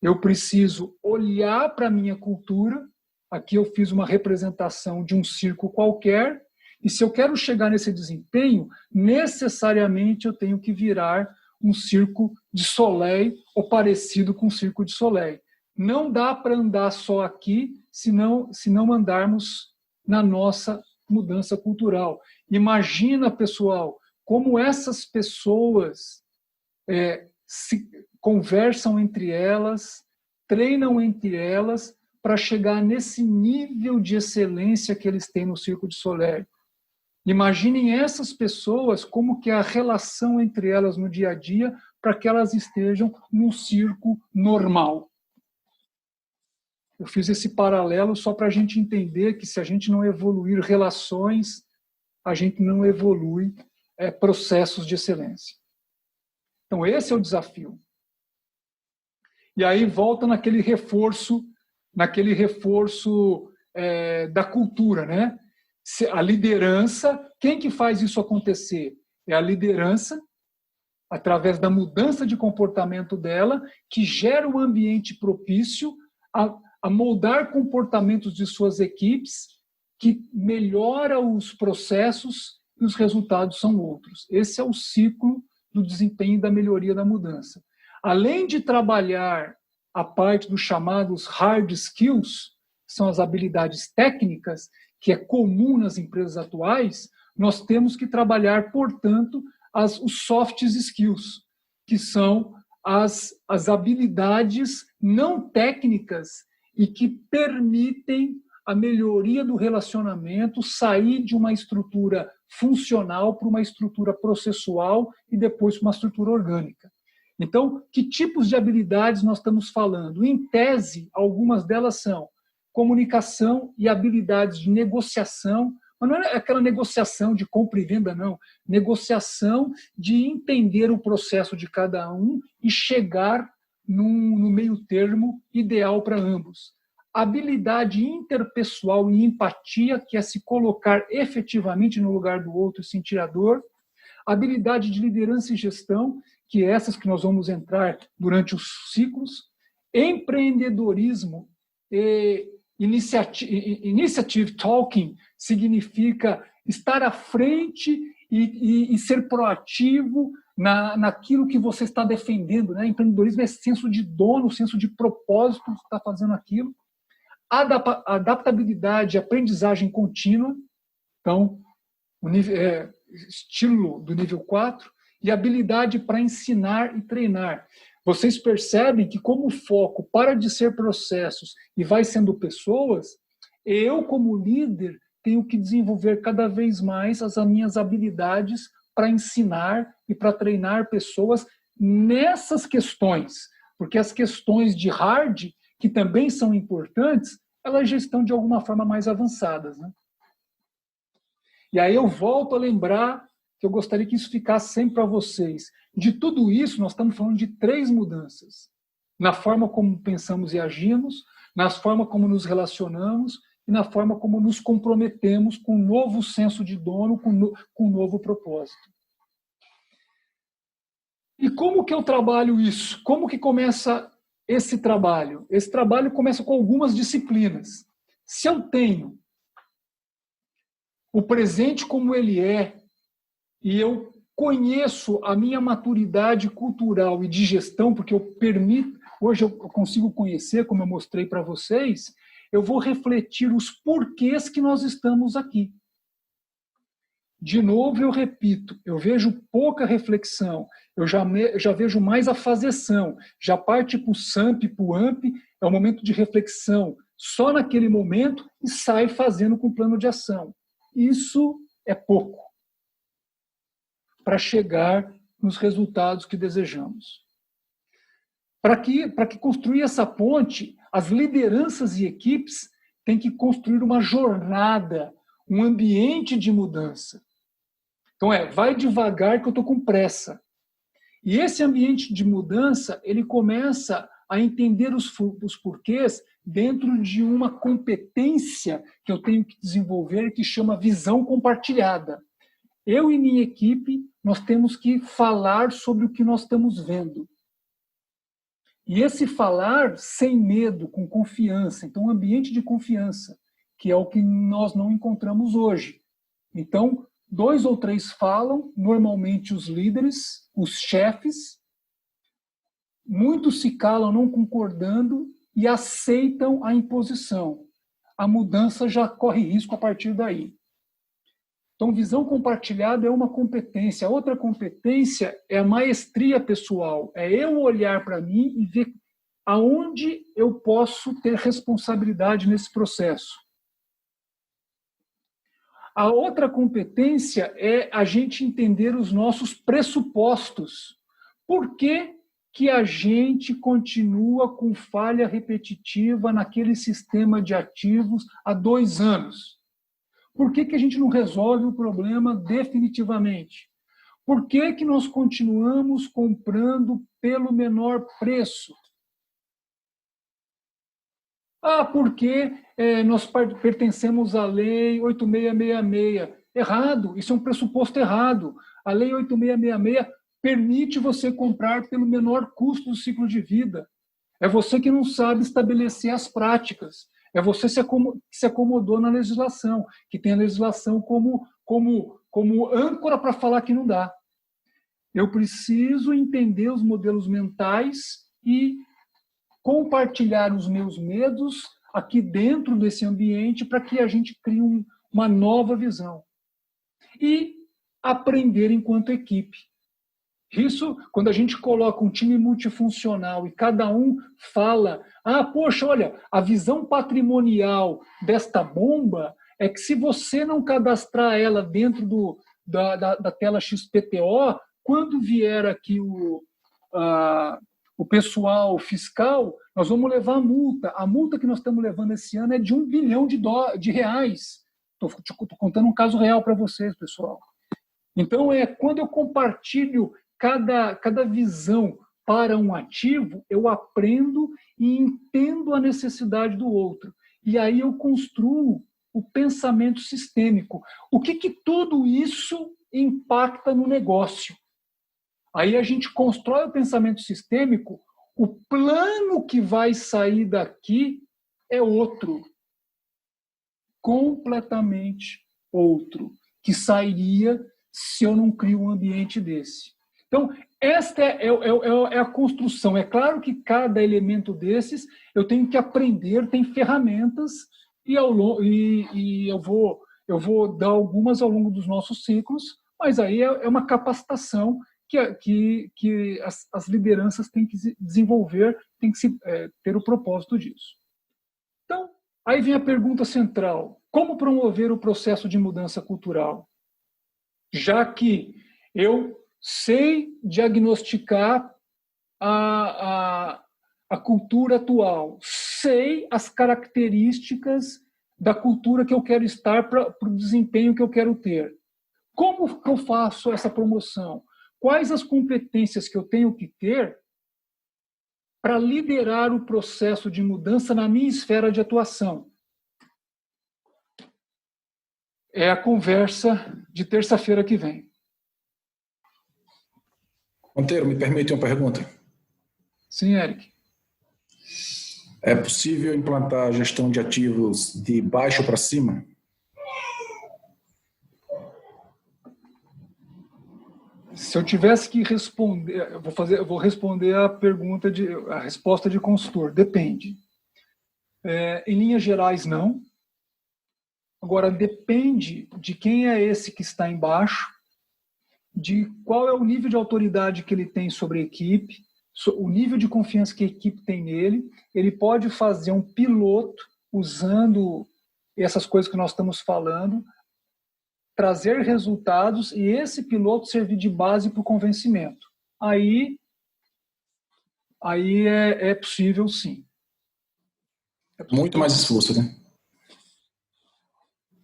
Eu preciso olhar para a minha cultura. Aqui eu fiz uma representação de um círculo qualquer, e se eu quero chegar nesse desempenho, necessariamente eu tenho que virar um círculo de Soleil ou parecido com um círculo de Soleil. Não dá para andar só aqui se não andarmos na nossa mudança cultural. Imagina, pessoal, como essas pessoas se conversam entre elas, treinam entre elas, para chegar nesse nível de excelência que eles têm no Círculo de Soleil. Imaginem essas pessoas, como que é a relação entre elas no dia a dia, para que elas estejam num círculo normal. Eu fiz esse paralelo só para a gente entender que se a gente não evoluir relações, a gente não evolui processos de excelência. Então, esse é o desafio. E aí volta naquele reforço da cultura, né? A liderança, quem que faz isso acontecer? É a liderança, através da mudança de comportamento dela, que gera um ambiente propício a moldar comportamentos de suas equipes, que melhora os processos e os resultados são outros. Esse é o ciclo do desempenho e da melhoria da mudança. Além de trabalhar a parte dos chamados hard skills, que são as habilidades técnicas, que é comum nas empresas atuais, nós temos que trabalhar, portanto, os soft skills, que são as habilidades não técnicas e que permitem a melhoria do relacionamento, sair de uma estrutura funcional para uma estrutura processual e depois para uma estrutura orgânica. Então, que tipos de habilidades nós estamos falando? Em tese, algumas delas são comunicação e habilidades de negociação, mas não é aquela negociação de compra e venda, não. Negociação de entender o processo de cada um e chegar no meio termo ideal para ambos. Habilidade interpessoal e empatia, que é se colocar efetivamente no lugar do outro e sentir a dor. Habilidade de liderança e gestão, que é essas que nós vamos entrar durante os ciclos. Empreendedorismo e initiative talking significa estar à frente e ser proativo naquilo que você está defendendo, né? Empreendedorismo é senso de dono, senso de propósito de estar fazendo aquilo. Adaptabilidade, aprendizagem contínua, então, estilo do nível 4, e habilidade para ensinar e treinar. Vocês percebem que, como o foco para de ser processos e vai sendo pessoas, eu, como líder, tenho que desenvolver cada vez mais as minhas habilidades para ensinar e para treinar pessoas nessas questões, porque as questões de hard, que também são importantes, elas já estão de alguma forma mais avançadas, né? E aí eu volto a lembrar que eu gostaria que isso ficasse sempre para vocês. De tudo isso, nós estamos falando de 3 mudanças. Na forma como pensamos e agimos, na forma como nos relacionamos e na forma como nos comprometemos com um novo senso de dono, com um novo propósito. E como que eu trabalho isso? Como que começa esse trabalho? Esse trabalho começa com algumas disciplinas. Se eu tenho o presente como ele é, e eu conheço a minha maturidade cultural e de gestão, porque hoje eu consigo conhecer, como eu mostrei para vocês, eu vou refletir os porquês que nós estamos aqui. De novo, eu repito, eu vejo pouca reflexão, eu já vejo mais a fazeção, já parte para o SAMP, para o AMP, é o momento de reflexão só naquele momento e sai fazendo com plano de ação. Isso é pouco para chegar nos resultados que desejamos. Para que construir essa ponte, as lideranças e equipes têm que construir uma jornada, um ambiente de mudança. Então vai devagar que eu estou com pressa. E esse ambiente de mudança, ele começa a entender os porquês dentro de uma competência que eu tenho que desenvolver que chama visão compartilhada. Eu e minha equipe, nós temos que falar sobre o que nós estamos vendo. E esse falar sem medo, com confiança. Então, um ambiente de confiança, que é o que nós não encontramos hoje. Então, 2 ou 3 falam, normalmente os líderes, os chefes. Muitos se calam não concordando e aceitam a imposição. A mudança já corre risco a partir daí. Então, visão compartilhada é uma competência. A outra competência é a maestria pessoal. É eu olhar para mim e ver aonde eu posso ter responsabilidade nesse processo. A outra competência é a gente entender os nossos pressupostos. Por que que a gente continua com falha repetitiva naquele sistema de ativos há 2 anos? Por que a gente não resolve o problema definitivamente? Por que nós continuamos comprando pelo menor preço? Porque nós pertencemos à Lei 8666. Errado, isso é um pressuposto errado. A Lei 8666 permite você comprar pelo menor custo do ciclo de vida. É você que não sabe estabelecer as práticas. É você que se acomodou na legislação, que tem a legislação como âncora para falar que não dá. Eu preciso entender os modelos mentais e compartilhar os meus medos aqui dentro desse ambiente para que a gente crie uma nova visão. E aprender enquanto equipe. Isso, quando a gente coloca um time multifuncional e cada um fala, poxa, olha, a visão patrimonial desta bomba é que se você não cadastrar ela dentro da tela XPTO, quando vier aqui o pessoal fiscal, nós vamos levar a multa. A multa que nós estamos levando esse ano é de R$1 bilhão de reais. Estou contando um caso real para vocês, pessoal. Então, quando eu compartilho cada visão para um ativo, eu aprendo e entendo a necessidade do outro. E aí eu construo o pensamento sistêmico. O que tudo isso impacta no negócio? Aí a gente constrói o pensamento sistêmico, o plano que vai sair daqui é outro. Completamente outro, que sairia se eu não crio um ambiente desse. Então, esta é a construção. É claro que cada elemento desses eu tenho que aprender, tem ferramentas, e eu vou dar algumas ao longo dos nossos ciclos, mas aí é uma capacitação que as lideranças têm que desenvolver, têm que ter o propósito disso. Então, aí vem a pergunta central: como promover o processo de mudança cultural? Já que eu sei diagnosticar a cultura atual, sei as características da cultura que eu quero estar para o desempenho que eu quero ter. Como que eu faço essa promoção? Quais as competências que eu tenho que ter para liderar o processo de mudança na minha esfera de atuação? É a conversa de terça-feira que vem. Monteiro, me permite uma pergunta? Sim, Eric. É possível implantar a gestão de ativos de baixo para cima? Se eu tivesse que responder, eu vou responder a resposta de consultor. Depende. Em linhas gerais, não. Agora, depende de quem é esse que está embaixo, de qual é o nível de autoridade que ele tem sobre a equipe, o nível de confiança que a equipe tem nele. Ele pode fazer um piloto usando essas coisas que nós estamos falando, trazer resultados e esse piloto servir de base para o convencimento. Aí é possível, sim. Muito mais esforço, né?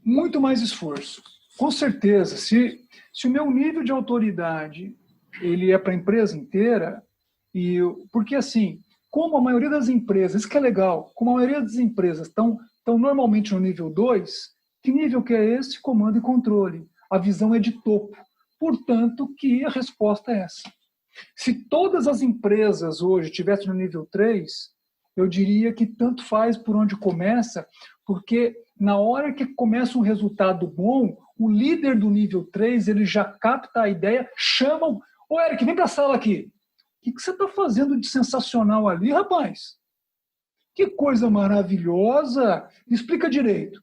Muito mais esforço. Com certeza. Se o meu nível de autoridade ele é para a empresa inteira, porque assim, como a maioria das empresas, isso que é legal, como a maioria das empresas estão normalmente no nível 2, que nível que é esse? Comando e controle. A visão é de topo. Portanto, que a resposta é essa. Se todas as empresas hoje estivessem no nível 3, eu diria que tanto faz por onde começa, porque na hora que começa um resultado bom, o líder do nível 3, ele já capta a ideia, chama... Ô, Eric, vem para a sala aqui. O que você está fazendo de sensacional ali, rapaz? Que coisa maravilhosa. Me explica direito.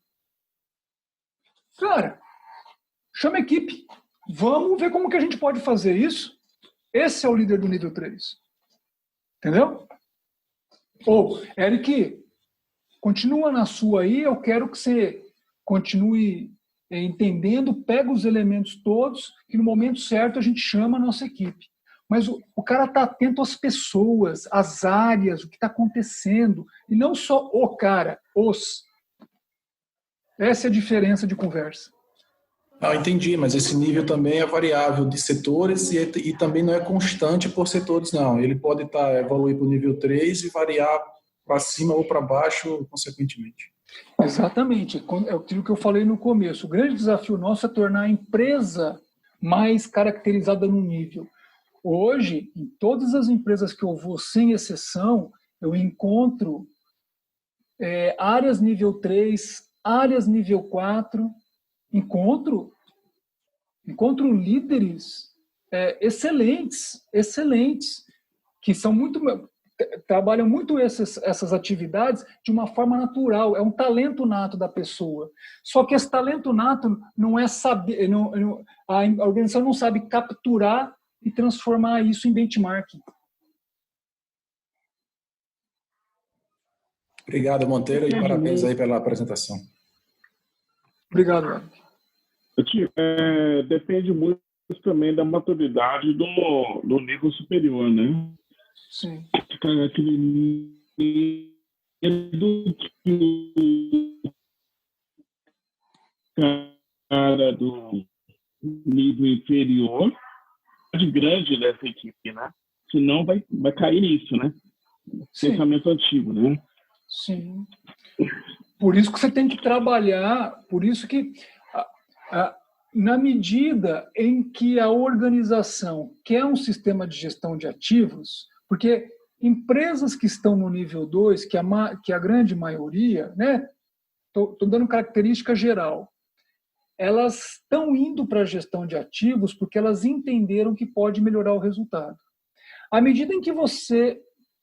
Cara, chama a equipe. Vamos ver como que a gente pode fazer isso. Esse é o líder do nível 3. Entendeu? Ou, Eric, continua na sua aí, eu quero que você continue entendendo, pega os elementos todos, e no momento certo a gente chama a nossa equipe. mas o cara está atento às pessoas, às áreas, o que está acontecendo, e não só o cara, os. Essa é a diferença de conversa. Entendi, mas esse nível também é variável de setores e também não é constante por setores, não. Ele pode evoluir para o nível 3 e variar para cima ou para baixo, consequentemente. Exatamente. É aquilo que eu falei no começo. O grande desafio nosso é tornar a empresa mais caracterizada no nível. Hoje, em todas as empresas que eu vou, sem exceção, eu encontro áreas nível 3, áreas nível 4, encontro líderes excelentes, que são trabalham muito essas atividades de uma forma natural, é um talento nato da pessoa. Só que esse talento nato não é saber, a organização não sabe capturar e transformar isso em benchmarking. Obrigado, Monteiro, e parabéns aí pela apresentação. Obrigado, Eric. Depende muito também da maturidade do nível superior, né? Sim. Aquele medo que o cara do nível inferior é grande dessa equipe, né? Senão vai cair nisso, né? Sim. Pensamento antigo, né? Sim. Por isso que você tem que trabalhar, por isso que na medida em que a organização quer um sistema de gestão de ativos, porque empresas que estão no nível 2, que a grande maioria, né, estou dando característica geral, elas estão indo para a gestão de ativos porque elas entenderam que pode melhorar o resultado. À medida em que você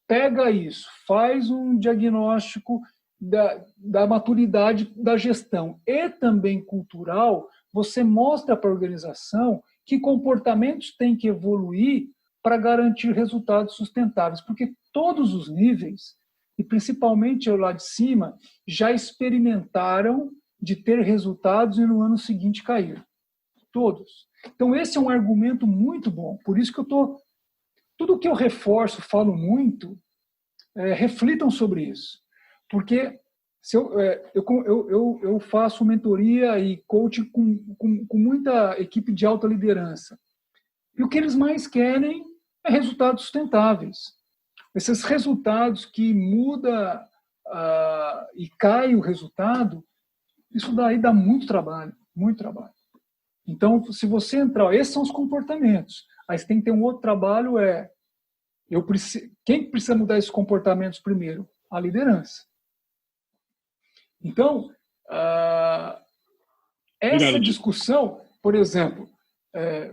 pega isso, faz um diagnóstico da maturidade da gestão e também cultural, você mostra para a organização que comportamentos têm que evoluir para garantir resultados sustentáveis, porque todos os níveis, e principalmente lá de cima, já experimentaram de ter resultados e no ano seguinte cair. Todos. Então esse é um argumento muito bom, por isso que tudo que eu reforço, falo muito, reflitam sobre isso. Porque eu faço mentoria e coaching com muita equipe de alta liderança. E o que eles mais querem é resultados sustentáveis. Esses resultados que muda e cai o resultado, isso daí dá muito trabalho, muito trabalho. Então, se você entrar, esses são os comportamentos. Aí você tem que ter um outro trabalho, quem precisa mudar esses comportamentos primeiro? A liderança. Então, essa discussão, por exemplo,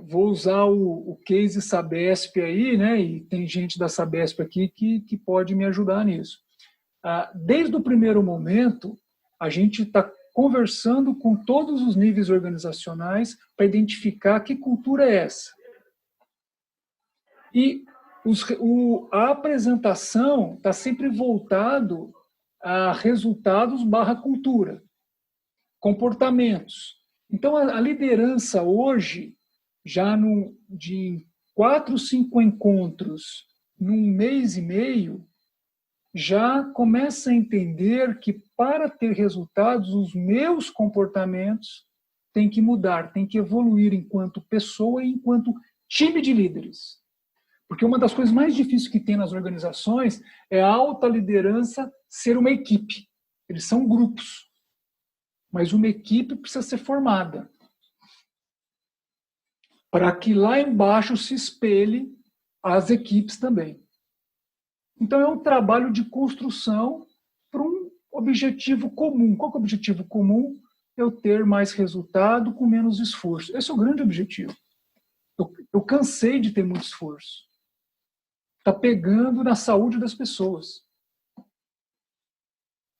vou usar o case Sabesp aí, né? E tem gente da Sabesp aqui que pode me ajudar nisso. Desde o primeiro momento, a gente está conversando com todos os níveis organizacionais para identificar que cultura é essa. E a apresentação está sempre voltado a resultados / cultura, comportamentos. Então, a liderança hoje, já de 4, 5 encontros num mês e meio, já começa a entender que para ter resultados, os meus comportamentos têm que mudar, têm que evoluir enquanto pessoa e enquanto time de líderes. Porque uma das coisas mais difíceis que tem nas organizações é a alta liderança ser uma equipe. Eles são grupos. Mas uma equipe precisa ser formada para que lá embaixo se espelhe as equipes também. Então, é um trabalho de construção para um objetivo comum. Qual que é o objetivo comum? Eu ter mais resultado com menos esforço. Esse é o grande objetivo. Eu cansei de ter muito esforço. Está pegando na saúde das pessoas.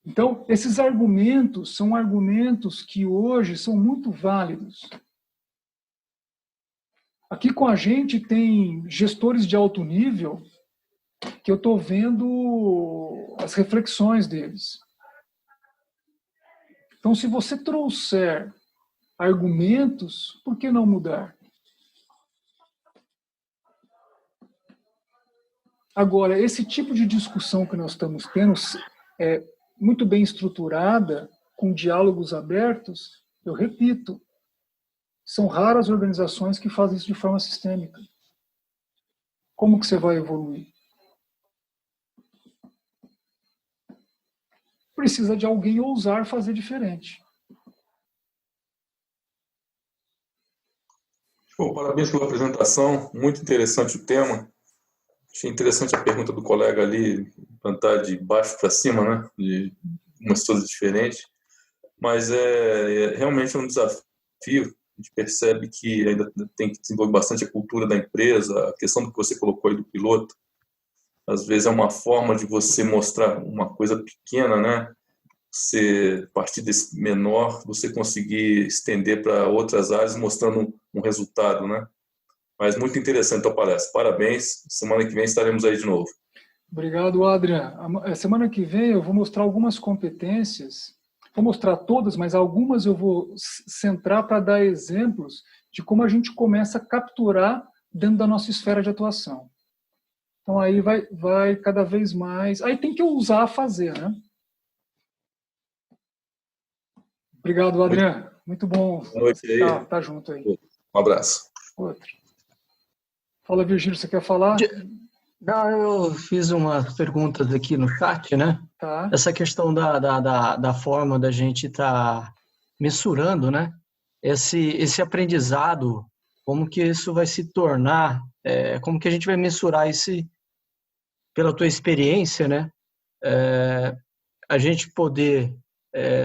Então, esses argumentos são argumentos que hoje são muito válidos. Aqui com a gente tem gestores de alto nível que eu estou vendo as reflexões deles. Então, se você trouxer argumentos, por que não mudar? Agora, esse tipo de discussão que nós estamos tendo, muito bem estruturada, com diálogos abertos, eu repito, são raras organizações que fazem isso de forma sistêmica. Como que você vai evoluir? Precisa de alguém ousar fazer diferente. Bom, parabéns pela apresentação, muito interessante o tema. Achei interessante a pergunta do colega ali, plantar de baixo para cima, né? De umas coisas diferentes. Mas realmente um desafio. A gente percebe que ainda tem que desenvolver bastante a cultura da empresa, a questão do que você colocou aí do piloto. Às vezes é uma forma de você mostrar uma coisa pequena, né? Você, a partir desse menor, você conseguir estender para outras áreas, mostrando um resultado, né? Mas muito interessante a palestra. Parabéns. Semana que vem estaremos aí de novo. Obrigado, Adrian. Semana que vem eu vou mostrar algumas competências. Vou mostrar todas, mas algumas eu vou centrar para dar exemplos de como a gente começa a capturar dentro da nossa esfera de atuação. Então aí vai cada vez mais. Aí tem que usar a fazer, né? Obrigado, Adrian. Muito bom. Boa noite aí. Tá junto aí. Um abraço. Outro. Fala, Virgílio, você quer falar? Não, eu fiz umas perguntas aqui no chat, né? Tá. Essa questão da forma da gente estar mensurando, né? Esse aprendizado, como que isso vai se tornar, como que a gente vai mensurar esse, pela tua experiência, né? A gente poder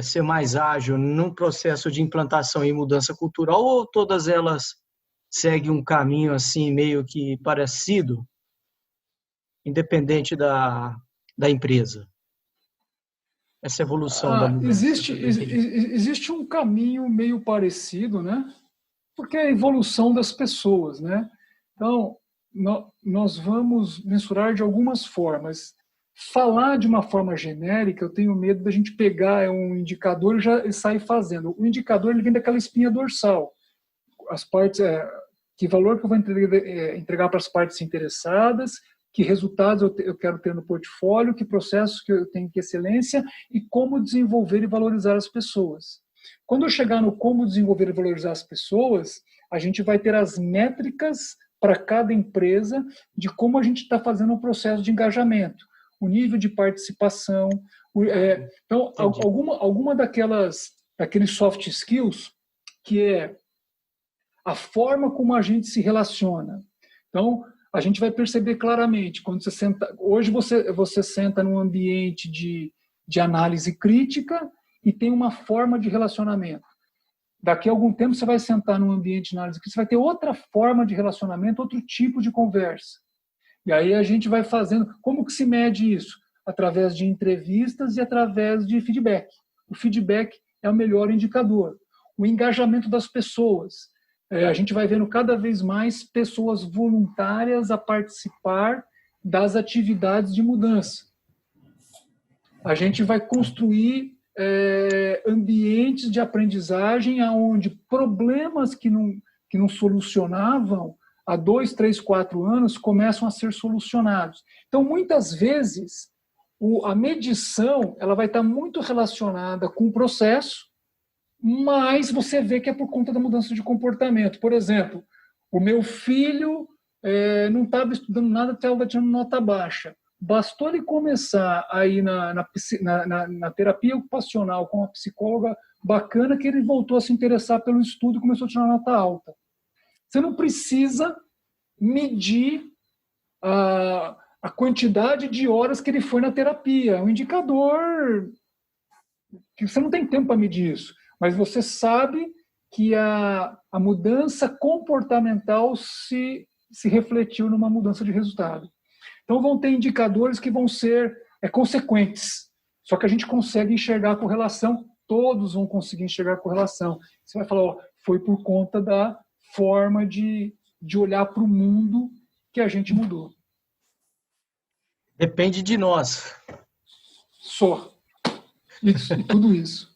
ser mais ágil num processo de implantação e mudança cultural, ou todas elas seguem um caminho assim meio que parecido, independente da empresa? Essa evolução da mudança. Existe um caminho meio parecido, né? Porque é a evolução das pessoas, né? Então, nós vamos mensurar de algumas formas. Falar de uma forma genérica, eu tenho medo da gente pegar um indicador e sair fazendo. O indicador ele vem daquela espinha dorsal. As partes, que valor que eu vou entregar para as partes interessadas, que resultados eu quero ter no portfólio, que processos que eu tenho que excelência e como desenvolver e valorizar as pessoas. Quando eu chegar no como desenvolver e valorizar as pessoas, a gente vai ter as métricas para cada empresa de como a gente está fazendo o processo de engajamento, o nível de participação. Então, alguma daqueles soft skills, que é a forma como a gente se relaciona. Então, a gente vai perceber claramente, quando você senta, hoje você senta num ambiente de análise crítica e tem uma forma de relacionamento. Daqui a algum tempo você vai sentar num ambiente de análise crítica, você vai ter outra forma de relacionamento, outro tipo de conversa. E aí a gente vai fazendo, como que se mede isso? Através de entrevistas e através de feedback. O feedback é o melhor indicador. O engajamento das pessoas. A gente vai vendo cada vez mais pessoas voluntárias a participar das atividades de mudança. A gente vai construir ambientes de aprendizagem onde problemas que não solucionavam há 2, 3, 4 anos começam a ser solucionados. Então, muitas vezes, a medição ela vai estar muito relacionada com o processo, mas você vê que é por conta da mudança de comportamento. Por exemplo, o meu filho não estava estudando nada, estava tirando nota baixa. Bastou ele começar a ir na terapia ocupacional com uma psicóloga bacana que ele voltou a se interessar pelo estudo e começou a tirar nota alta. Você não precisa medir a quantidade de horas que ele foi na terapia. É um indicador que você não tem tempo para medir isso. Mas você sabe que a mudança comportamental se refletiu numa mudança de resultado. Então vão ter indicadores que vão ser consequentes. Só que a gente consegue enxergar a correlação, todos vão conseguir enxergar a correlação. Você vai falar, foi por conta da forma de olhar para o mundo que a gente mudou. Depende de nós. Só. Isso, e tudo isso.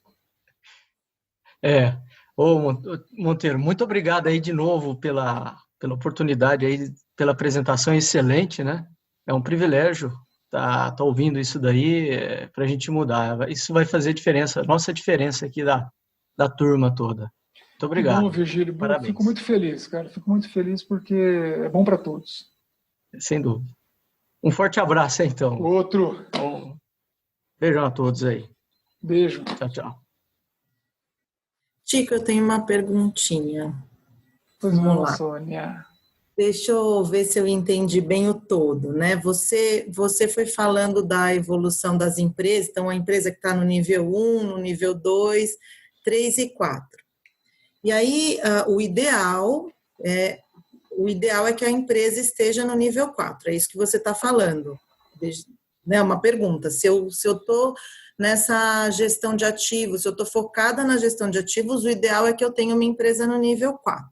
Ô, Monteiro, muito obrigado aí de novo pela oportunidade aí, pela apresentação excelente, né? é um privilégio tá ouvindo isso daí para a gente mudar. Isso vai fazer diferença, nossa diferença aqui da turma toda. Muito obrigado. Que bom, Virgílio. Bom, parabéns. Fico muito feliz, cara. Fico muito feliz porque é bom para todos. Sem dúvida. Um forte abraço, então. Outro. Beijão a todos aí. Beijo. Tchau, tchau. Chico, eu tenho uma perguntinha. Pois Vamos não, lá. Sônia. Deixa eu ver se eu entendi bem o todo, né? Você foi falando da evolução das empresas, então a empresa que está no nível 1, no nível 2, 3 e 4. E aí, o ideal é que a empresa esteja no nível 4, é isso que você está falando. Né? Uma pergunta, se eu estou nessa gestão de ativos, se eu estou focada na gestão de ativos, o ideal é que eu tenha uma empresa no nível 4.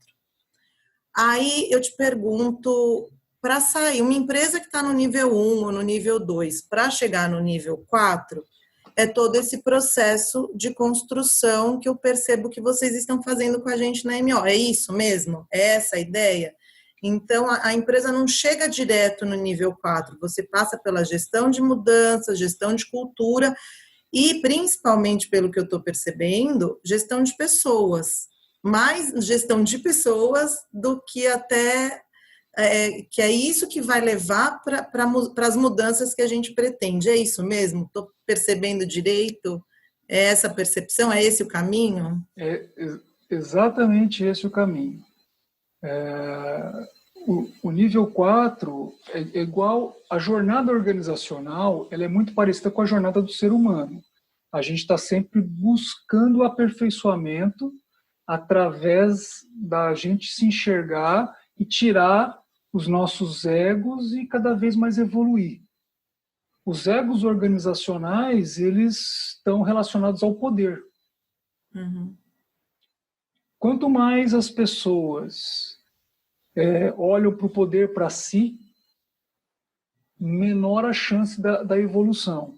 Aí eu te pergunto, para sair, uma empresa que está no nível 1 ou no nível 2, para chegar no nível 4, é todo esse processo de construção que eu percebo que vocês estão fazendo com a gente na MO. É isso mesmo? É essa a ideia? Então, a empresa não chega direto no nível 4, você passa pela gestão de mudança, gestão de cultura e, principalmente, pelo que eu estou percebendo, gestão de pessoas. Mais gestão de pessoas do que até que é isso que vai levar para as mudanças que a gente pretende. É isso mesmo? Estou percebendo direito? É essa a percepção? É esse o caminho? É exatamente esse o caminho. O nível 4 é igual a jornada organizacional, ela é muito parecida com a jornada do ser humano. A gente está sempre buscando o aperfeiçoamento através da gente se enxergar e tirar os nossos egos e cada vez mais evoluir. Os egos organizacionais, eles estão relacionados ao poder. Uhum. Quanto mais as pessoas olham para o poder para si, menor a chance da evolução.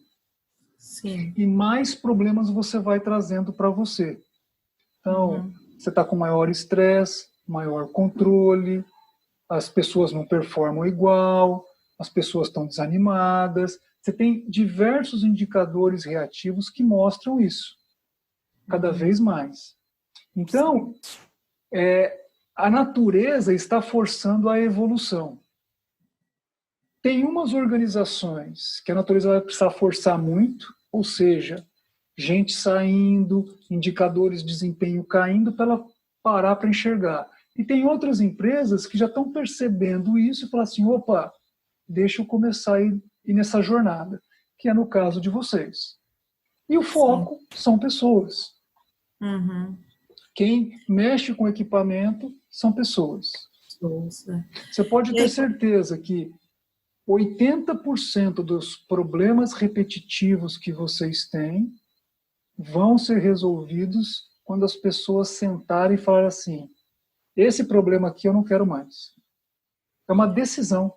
Sim. E mais problemas você vai trazendo para você. Então, você está com maior estresse, maior controle, as pessoas não performam igual, as pessoas estão desanimadas. Você tem diversos indicadores reativos que mostram isso, cada vez mais. Então, a natureza está forçando a evolução. Tem umas organizações que a natureza vai precisar forçar muito, ou seja, gente saindo, indicadores de desempenho caindo para ela parar para enxergar. E tem outras empresas que já estão percebendo isso e falam assim, opa, deixa eu começar a ir nessa jornada, que é no caso de vocês. E o foco são pessoas. Uhum. Quem mexe com equipamento são pessoas. Você pode ter certeza que 80% dos problemas repetitivos que vocês têm vão ser resolvidos quando as pessoas sentarem e falarem assim, esse problema aqui eu não quero mais. É uma decisão.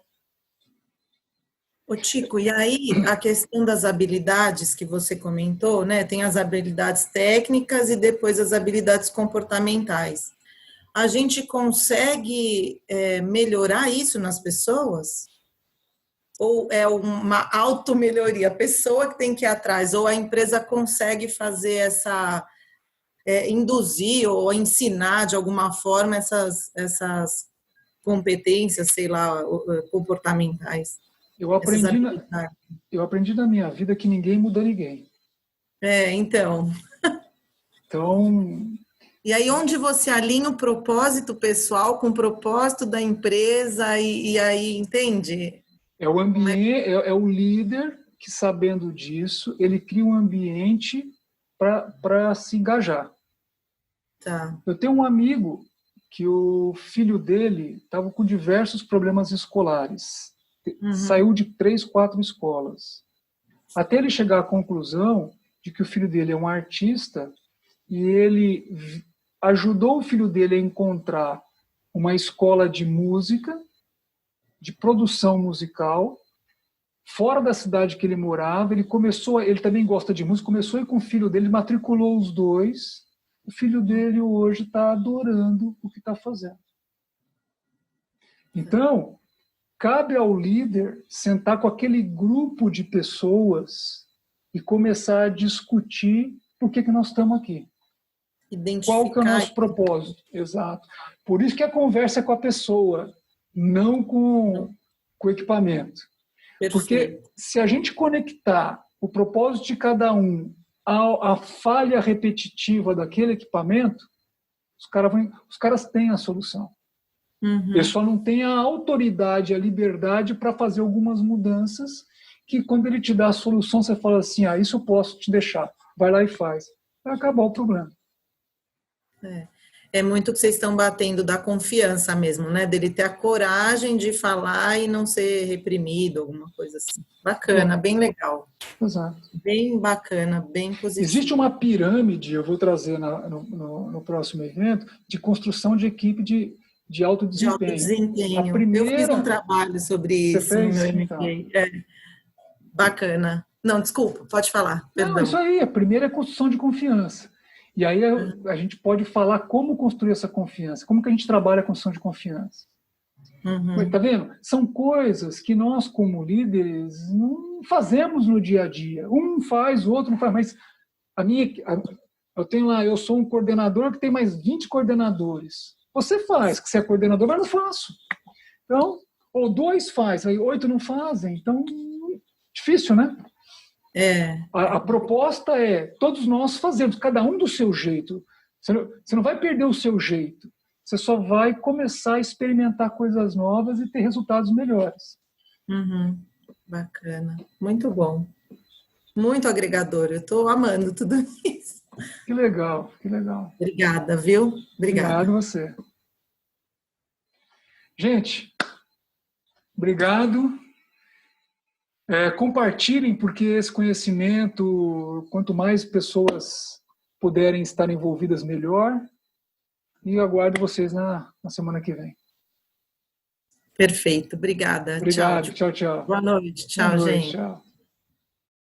Ô Chico, e aí a questão das habilidades que você comentou, né? Tem as habilidades técnicas e depois as habilidades comportamentais. A gente consegue melhorar isso nas pessoas? Ou é uma auto-melhoria? A pessoa que tem que ir atrás, ou a empresa consegue fazer essa... induzir ou ensinar de alguma forma essas competências, sei lá, comportamentais? Eu aprendi na minha vida que ninguém muda ninguém. Então... E aí, onde você alinha o propósito pessoal com o propósito da empresa e aí, entende? É o ambiente, é o líder que, sabendo disso, ele cria um ambiente para se engajar. Tá. Eu tenho um amigo que o filho dele estava com diversos problemas escolares. Saiu de 3, 4 escolas. Até ele chegar à conclusão de que o filho dele é um artista e ele ajudou o filho dele a encontrar uma escola de música, de produção musical, fora da cidade que ele morava. Ele também gosta de música, começou a ir com o filho dele, matriculou os dois. O filho dele hoje está adorando o que está fazendo. Então, cabe ao líder sentar com aquele grupo de pessoas e começar a discutir por que nós estamos aqui. Qual que é o nosso propósito? Exato. Por isso que a conversa é com a pessoa, não com o equipamento. Perfeito. Porque se a gente conectar o propósito de cada um à falha repetitiva daquele equipamento, os caras têm a solução. Uhum. Eles só não têm a autoridade, a liberdade para fazer algumas mudanças que quando ele te dá a solução, você fala assim, isso eu posso te deixar. Vai lá e faz. Vai acabar o problema. É muito o que vocês estão batendo da confiança mesmo, né? Dele ter a coragem de falar e não ser reprimido, alguma coisa assim. Bacana, bem legal. Exato. Bem bacana, bem positivo. Existe uma pirâmide, eu vou trazer no próximo evento, de construção de equipe de alto desempenho. De alto desempenho. A primeira... Eu fiz um trabalho sobre isso no meu MBA. Bacana. Não, desculpa, pode falar. Perdão. Não, isso aí, a primeira é a construção de confiança. E aí a gente pode falar como construir essa confiança, como que a gente trabalha a construção de confiança. Uhum. Tá vendo? São coisas que nós, como líderes, não fazemos no dia a dia. Um faz, o outro não faz, mas eu sou um coordenador que tem mais 20 coordenadores. Você faz, que você é coordenador, mas eu não faço. Então, ou 2 faz, aí 8 não fazem. Então, difícil, né? A proposta é, todos nós fazemos, cada um do seu jeito. Você não vai perder o seu jeito. Você só vai começar a experimentar coisas novas e ter resultados melhores. Uhum. Bacana. Muito bom. Muito agregador. Eu estou amando tudo isso. Que legal, que legal. Obrigada, viu? Obrigada. Obrigado a você. Gente, obrigado. Compartilhem, porque esse conhecimento, quanto mais pessoas puderem estar envolvidas, melhor. E eu aguardo vocês na semana que vem. Perfeito, obrigada. Obrigado, tchau, tchau. Boa noite, tchau, Boa noite, gente. tchau.